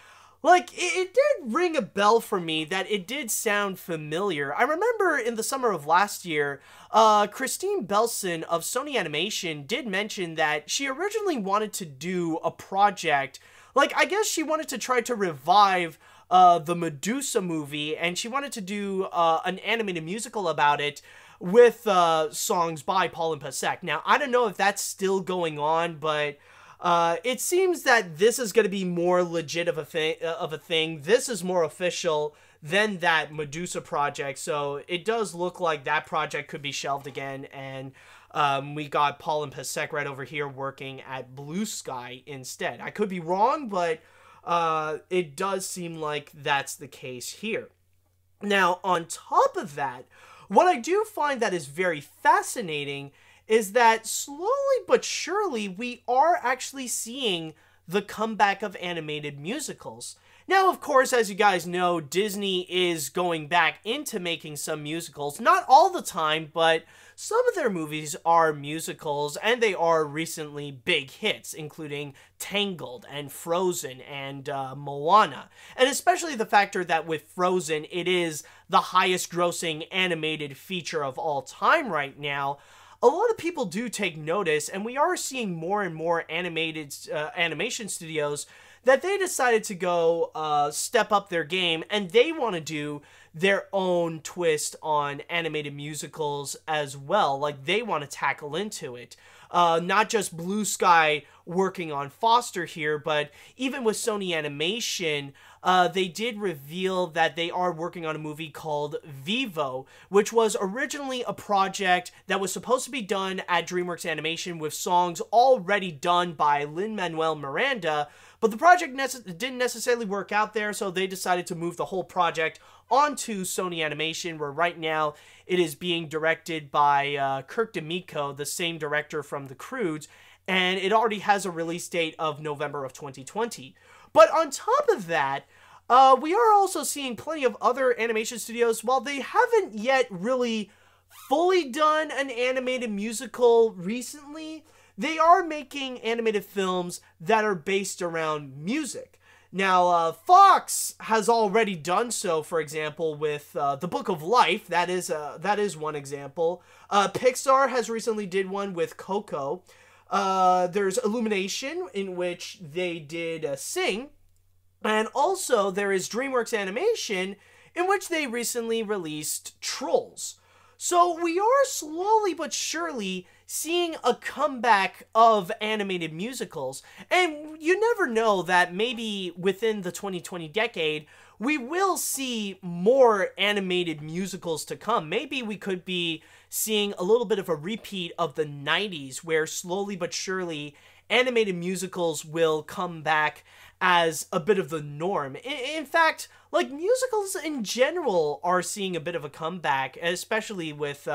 Like, it did ring a bell for me that it did sound familiar. I remember in the summer of last year, Christine Belson of Sony Animation did mention that she originally wanted to do a project, like, I guess she wanted to try to revive the Medusa movie, and she wanted to do an animated musical about it with songs by Paul and Pasek. Now, I don't know if that's still going on, but it seems that this is going to be more legit of a thing. This is more official than that Medusa project, so it does look like that project could be shelved again, and we got Paul and Pasek right over here working at Blue Sky instead. I could be wrong, but it does seem like that's the case here. Now, on top of that, what I do find that is very fascinating is that slowly but surely we are actually seeing the comeback of animated musicals. Now, of course, as you guys know, Disney is going back into making some musicals. Not all the time, but some of their movies are musicals, and they are recently big hits, including Tangled and Frozen and Moana. And especially the factor that with Frozen, it is the highest grossing animated feature of all time right now. A lot of people do take notice, and we are seeing more and more animated animation studios that they decided to go step up their game, and they want to do their own twist on animated musicals as well. Like, they want to tackle into it. Not just Blue Sky working on Foster here, but even with Sony Animation, they did reveal that they are working on a movie called Vivo, which was originally a project that was supposed to be done at DreamWorks Animation with songs already done by Lin-Manuel Miranda, but the project didn't necessarily work out there, so they decided to move the whole project onto Sony Animation, where right now it is being directed by Kirk D'Amico, the same director from The Croods, and it already has a release date of November of 2020. But on top of that, we are also seeing plenty of other animation studios, while they haven't yet really fully done an animated musical recently, they are making animated films that are based around music. Now, Fox has already done so, for example, with The Book of Life. That is one example. Pixar has recently did one with Coco. There's Illumination, in which they did Sing. And also, there is DreamWorks Animation, in which they recently released Trolls. So we are slowly but surely seeing a comeback of animated musicals. And you never know that maybe within the 2020 decade, we will see more animated musicals to come. Maybe we could be seeing a little bit of a repeat of the 90s, where slowly but surely animated musicals will come back as a bit of the norm. In fact, like, musicals in general are seeing a bit of a comeback, especially with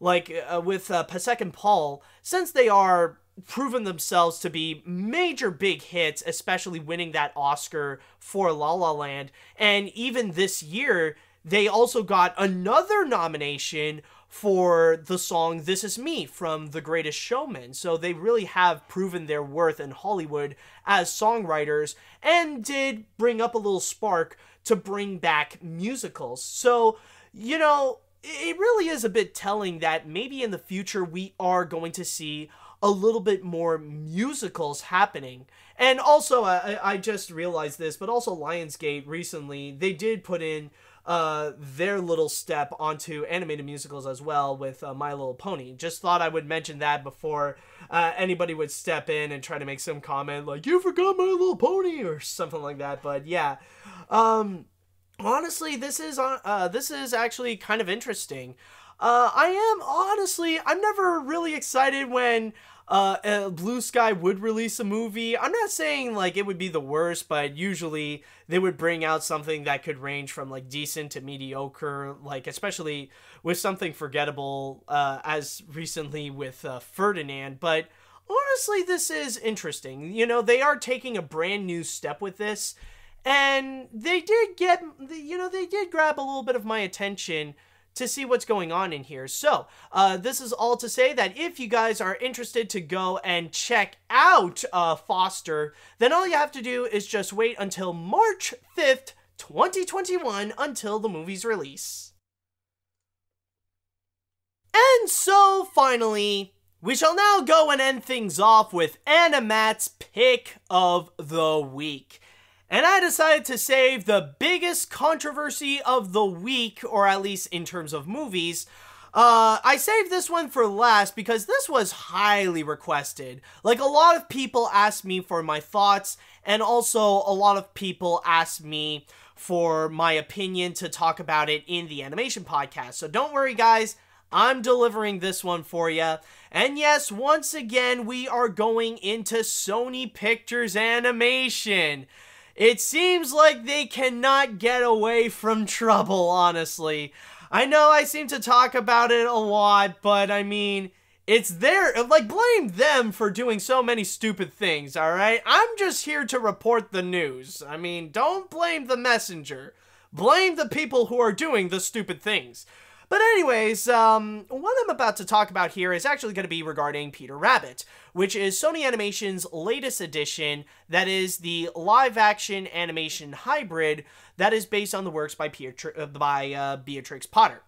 Pasek and Paul, since they are proven themselves to be major big hits, especially winning that Oscar for La La Land. And even this year, they also got another nomination for the song This Is Me from The Greatest Showman. So they really have proven their worth in Hollywood as songwriters, and did bring up a little spark to bring back musicals. So, you know, it really is a bit telling that maybe in the future we are going to see a little bit more musicals happening. And also, I just realized this, but also Lionsgate recently, they did put in their little step onto animated musicals as well with My Little Pony. Just thought I would mention that before anybody would step in and try to make some comment like, you forgot My Little Pony, or something like that. But yeah, honestly, this is actually kind of interesting. I'm never really excited when Blue Sky would release a movie. I'm not saying like it would be the worst, but usually they would bring out something that could range from like decent to mediocre, like especially with something forgettable as recently with Ferdinand. But honestly, this is interesting. You know, they are taking a brand new step with this, and they did grab a little bit of my attention to see what's going on in here. So, this is all to say that if you guys are interested to go and check out Foster, then all you have to do is just wait until March 5th, 2021 until the movie's release. And so, finally, we shall now go and end things off with AniMat's Pick of the Week. And I decided to save the biggest controversy of the week, or at least in terms of movies. I saved this one for last because this was highly requested. Like, a lot of people asked me for my thoughts, and also a lot of people asked me for my opinion to talk about it in the animation podcast. So don't worry, guys. I'm delivering this one for you. And yes, once again, we are going into Sony Pictures Animation. It seems like they cannot get away from trouble, honestly. I know I seem to talk about it a lot, but I mean, it's their, like, blame them for doing so many stupid things, alright? I'm just here to report the news. I mean, don't blame the messenger. Blame the people who are doing the stupid things. But anyways, what I'm about to talk about here is actually going to be regarding Peter Rabbit, which is Sony Animation's latest edition that is the live-action animation hybrid that is based on the works by Beatrix Potter.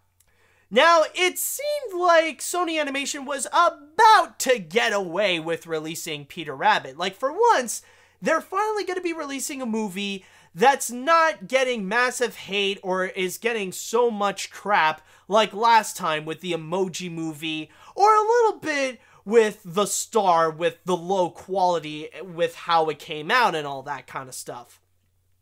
Now, it seemed like Sony Animation was about to get away with releasing Peter Rabbit. Like, for once, they're finally going to be releasing a movie that's not getting massive hate or is getting so much crap like last time with the Emoji Movie, or a little bit with The Star, with the low quality with how it came out and all that kind of stuff.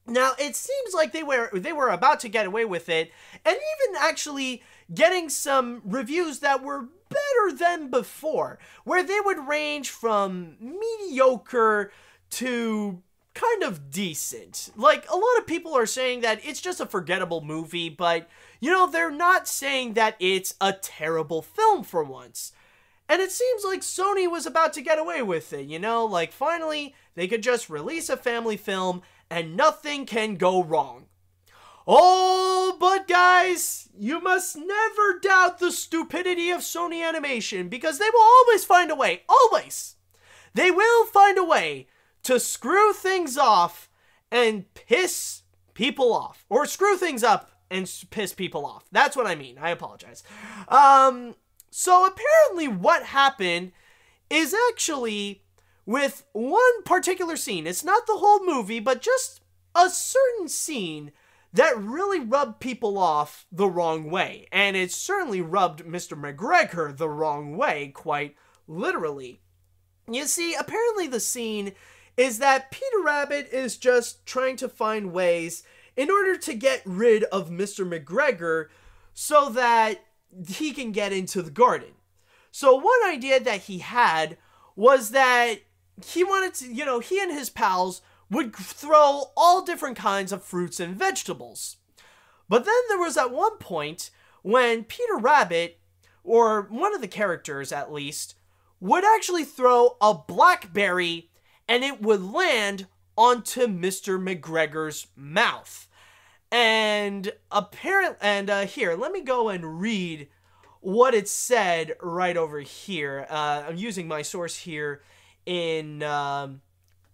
Now, it seems like they were about to get away with it, and even actually getting some reviews that were better than before, where they would range from mediocre to kind of decent. Like, a lot of people are saying that it's just a forgettable movie, but, you know, they're not saying that it's a terrible film for once. And it seems like Sony was about to get away with it, you know? Like, finally, they could just release a family film and nothing can go wrong. Oh, but guys, you must never doubt the stupidity of Sony Animation, because they will always find a way, always. They will find a way to screw things off and piss people off. Or screw things up and piss people off. That's what I mean. I apologize. So apparently what happened is actually with one particular scene. It's not the whole movie, but just a certain scene that really rubbed people off the wrong way. And it certainly rubbed Mr. McGregor the wrong way, quite literally. You see, apparently the scene is that Peter Rabbit is just trying to find ways in order to get rid of Mr. McGregor so that he can get into the garden. So one idea that he had was that he wanted to, you know, he and his pals would throw all different kinds of fruits and vegetables. But then there was at one point when Peter Rabbit, or one of the characters at least, would actually throw a blackberry and it would land onto Mr. McGregor's mouth. And here, let me go and read what it said right over here. I'm using my source here in the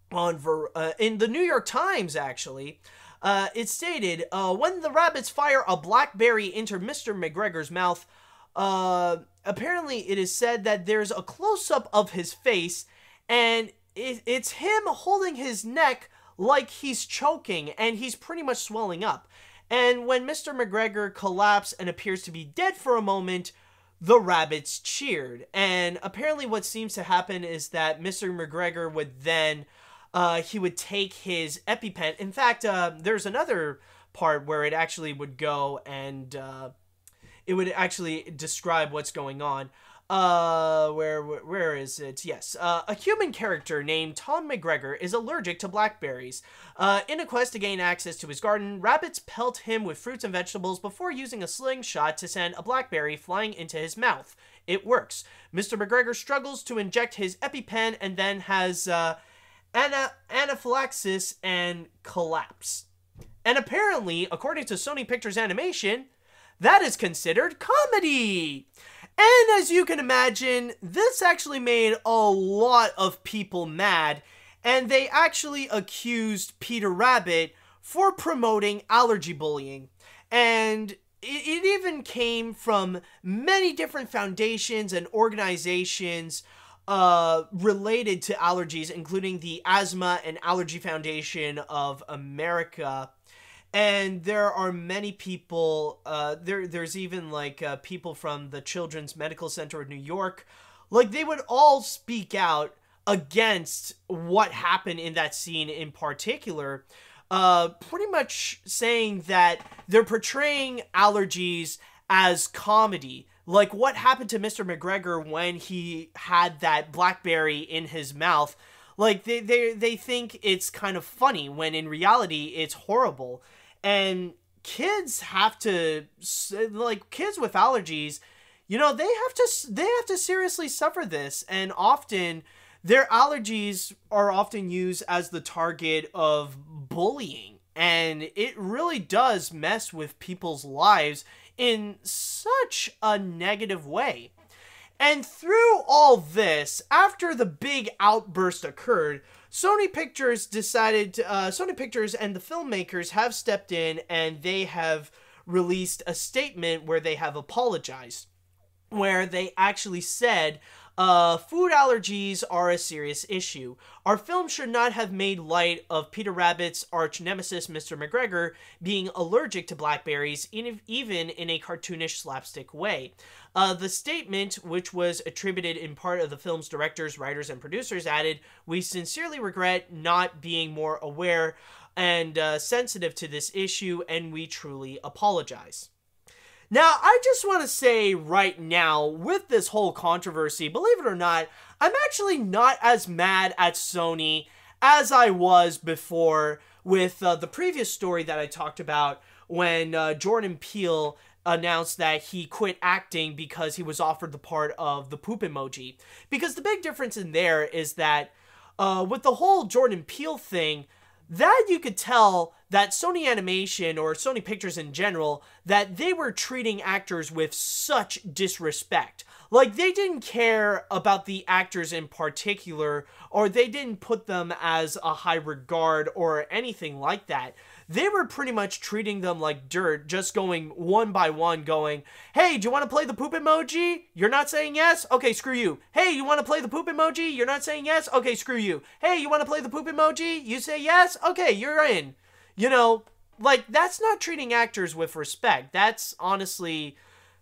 New York Times, actually. It stated, when the rabbits fire a blackberry into Mr. McGregor's mouth, apparently it is said that there's a close-up of his face, and it's him holding his neck like he's choking, and he's pretty much swelling up. And when Mr. McGregor collapsed and appears to be dead for a moment, the rabbits cheered. And apparently what seems to happen is that Mr. McGregor would then, he would take his EpiPen. In fact, there's another part where it actually would go and it would actually describe what's going on. Where is it? Yes. A human character named Tom McGregor is allergic to blackberries. In a quest to gain access to his garden, rabbits pelt him with fruits and vegetables before using a slingshot to send a blackberry flying into his mouth. It works. Mr. McGregor struggles to inject his EpiPen and then has anaphylaxis and collapse. And apparently, according to Sony Pictures Animation, that is considered comedy. And as you can imagine, this actually made a lot of people mad, and they actually accused Peter Rabbit for promoting allergy bullying. And it even came from many different foundations and organizations related to allergies, including the Asthma and Allergy Foundation of America. And there are many people, there's even like people from the Children's Medical Center of New York. Like, they would all speak out against what happened in that scene in particular, pretty much saying that they're portraying allergies as comedy. Like what happened to Mr. McGregor when he had that blackberry in his mouth. Like, they think it's kind of funny, when in reality, it's horrible. And kids have to, like, kids with allergies, you know, they have to seriously suffer this. And often, their allergies are often used as the target of bullying. And it really does mess with people's lives in such a negative way. And through all this, after the big outburst occurred, Sony Pictures Sony Pictures and the filmmakers have stepped in, and they have released a statement where they have apologized, where they actually said, food allergies are a serious issue. Our film should not have made light of Peter Rabbit's arch nemesis, Mr. McGregor, being allergic to blackberries, even in a cartoonish slapstick way. The statement, which was attributed in part of the film's directors, writers, and producers, added, "We sincerely regret not being more aware and sensitive to this issue, and we truly apologize." Now, I just want to say right now, with this whole controversy, believe it or not, I'm actually not as mad at Sony as I was before with the previous story that I talked about, when Jordan Peele announced that he quit acting because he was offered the part of the poop emoji. Because the big difference in there is that with the whole Jordan Peele thing, that you could tell that Sony Animation, or Sony Pictures in general, that they were treating actors with such disrespect. Like, they didn't care about the actors in particular, or they didn't put them as a high regard or anything like that. They were pretty much treating them like dirt, just going one by one, going, "Hey, do you want to play the poop emoji? You're not saying yes? Okay, screw you. Hey, you want to play the poop emoji? You're not saying yes? Okay, screw you. Hey, you want to play the poop emoji? You say yes? Okay, you're in." You know, like, that's not treating actors with respect. That's honestly,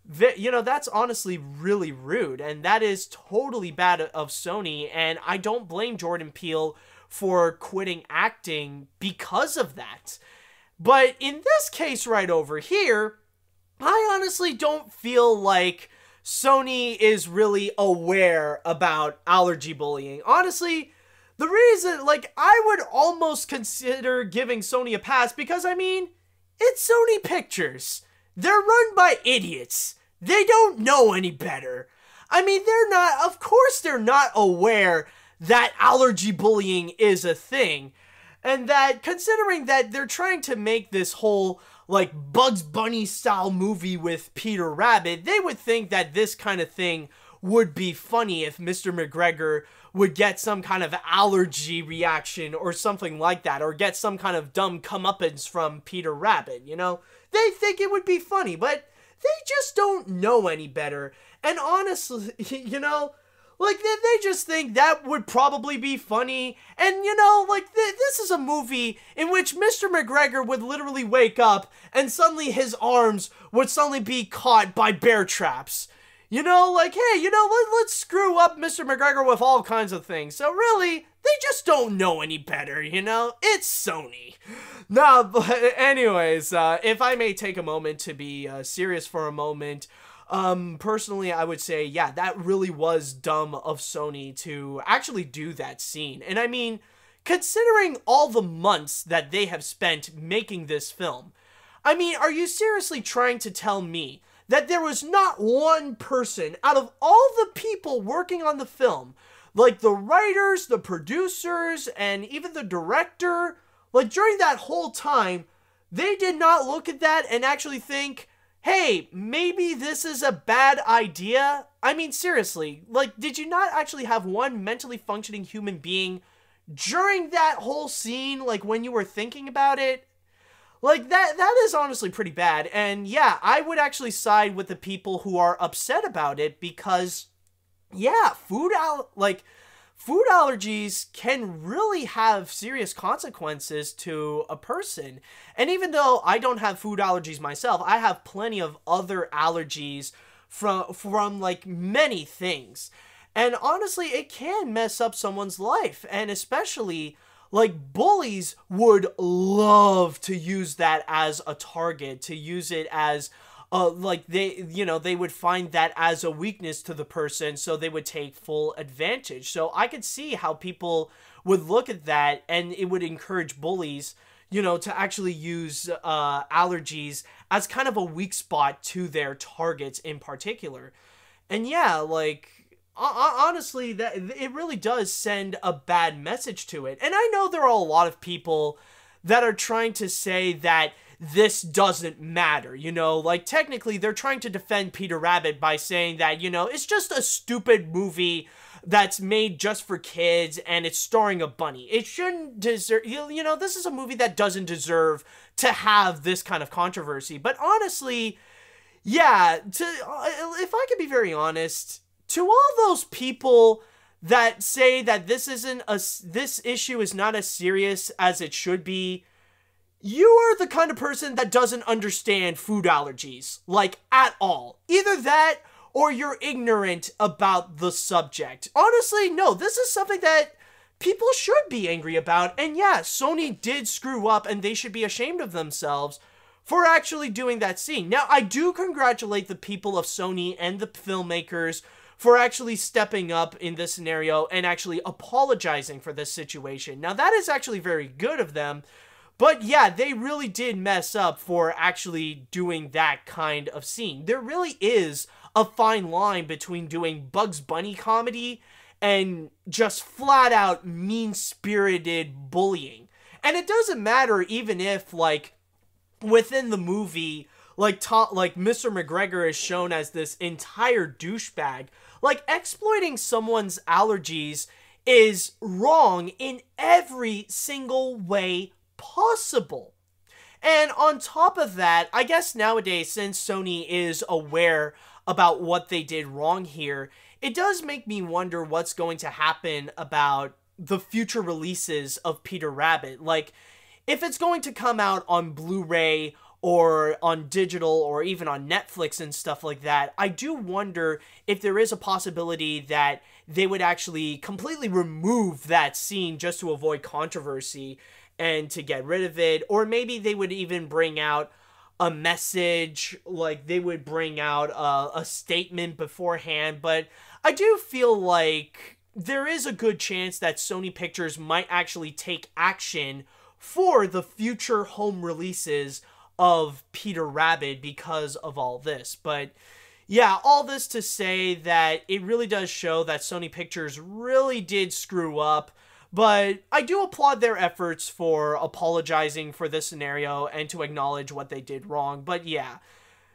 that's honestly really rude. And that is totally bad of Sony. And I don't blame Jordan Peele for quitting acting because of that. But in this case right over here, I honestly don't feel like Sony is really aware about allergy bullying. Honestly, the reason, like, I would almost consider giving Sony a pass because, I mean, it's Sony Pictures. They're run by idiots. They don't know any better. I mean, of course they're not aware that allergy bullying is a thing. And that, considering that they're trying to make this whole, like, Bugs Bunny style movie with Peter Rabbit, they would think that this kind of thing would be funny if Mr. McGregor would get some kind of allergy reaction or something like that, or get some kind of dumb comeuppance from Peter Rabbit, you know? They think it would be funny, but they just don't know any better. And honestly, you know, like, they just think that would probably be funny. And, you know, like, this is a movie in which Mr. McGregor would literally wake up and suddenly his arms would suddenly be caught by bear traps. You know, like, hey, you know, let's screw up Mr. McGregor with all kinds of things. So really, they just don't know any better, you know? It's Sony. No, but anyways, if I may take a moment to be serious for a moment, personally, I would say, yeah, that really was dumb of Sony to actually do that scene. And I mean, considering all the months that they have spent making this film, I mean, are you seriously trying to tell me that there was not one person out of all the people working on the film, like the writers, the producers, and even the director, like, during that whole time, they did not look at that and actually think, hey, maybe this is a bad idea? I mean, seriously, like, did you not actually have one mentally functioning human being during that whole scene, like, when you were thinking about it? Like, that is honestly pretty bad. And yeah, I would actually side with the people who are upset about it because, yeah, food allergies can really have serious consequences to a person. And even though I don't have food allergies myself, I have plenty of other allergies from like many things. And honestly, it can mess up someone's life. And especially, like, bullies would love to use that as a target, to use it as like, they would find that as a weakness to the person, so they would take full advantage. So I could see how people would look at that, and it would encourage bullies, to actually use allergies as kind of a weak spot to their targets in particular. And yeah, like, honestly, that it really does send a bad message to it. And I know there are a lot of people that are trying to say that this doesn't matter, like, technically they're trying to defend Peter Rabbit by saying that, it's just a stupid movie that's made just for kids and it's starring a bunny. It shouldn't deserve, this is a movie that doesn't deserve to have this kind of controversy. But honestly, yeah, if I could be very honest, to all those people that say that this issue is not as serious as it should be, you are the kind of person that doesn't understand food allergies, like, at all. Either that, or you're ignorant about the subject. Honestly, no, this is something that people should be angry about, and yeah, Sony did screw up, and they should be ashamed of themselves for actually doing that scene. Now, I do congratulate the people of Sony and the filmmakers for actually stepping up in this scenario and actually apologizing for this situation. Now, that is actually very good of them. But yeah, they really did mess up for actually doing that kind of scene. There really is a fine line between doing Bugs Bunny comedy and just flat out mean-spirited bullying. And it doesn't matter even if, like, within the movie, like Mr. McGregor is shown as this entire douchebag. Like, exploiting someone's allergies is wrong in every single way possible. And on top of that, I guess nowadays, since Sony is aware about what they did wrong here, it does make me wonder what's going to happen about the future releases of Peter Rabbit. Like, if it's going to come out on Blu-ray or on digital or even on Netflix and stuff like that, I do wonder if there is a possibility that they would actually completely remove that scene just to avoid controversy and to get rid of it. Or maybe they would even bring out a message, like they would bring out a statement beforehand. But I do feel like there is a good chance that Sony Pictures might actually take action for the future home releases of Peter Rabbit because of all this. But yeah, all this to say that it really does show that Sony Pictures really did screw up. But I do applaud their efforts for apologizing for this scenario and to acknowledge what they did wrong. But yeah,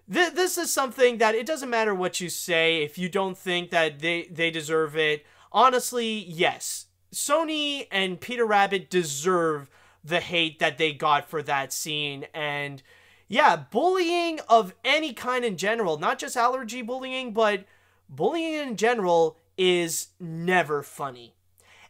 this is something that it doesn't matter what you say if you don't think that they deserve it. Honestly, yes, Sony and Peter Rabbit deserve the hate that they got for that scene. And yeah, bullying of any kind in general, not just allergy bullying, but bullying in general is never funny.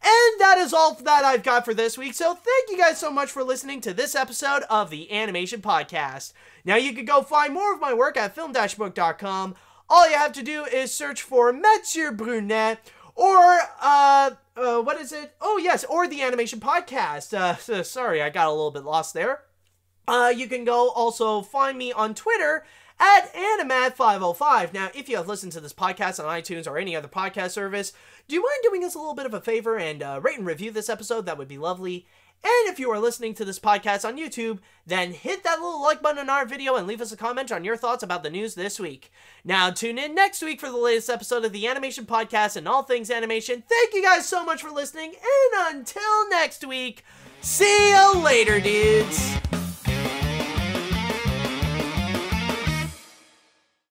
And that is all that I've got for this week, so thank you guys so much for listening to this episode of the Animation Podcast. Now you can go find more of my work at film-book.com. All you have to do is search for Monsieur Brunet, or, what is it? Oh yes, or the Animation Podcast. Sorry, I got a little bit lost there. You can go also find me on Twitter at AniMat505. Now, if you have listened to this podcast on iTunes or any other podcast service, do you mind doing us a little bit of a favor and rate and review this episode? That would be lovely. And if you are listening to this podcast on YouTube, then hit that little like button on our video and leave us a comment on your thoughts about the news this week. Now, tune in next week for the latest episode of the Animation Podcast and all things animation. Thank you guys so much for listening, and until next week, see you later, dudes!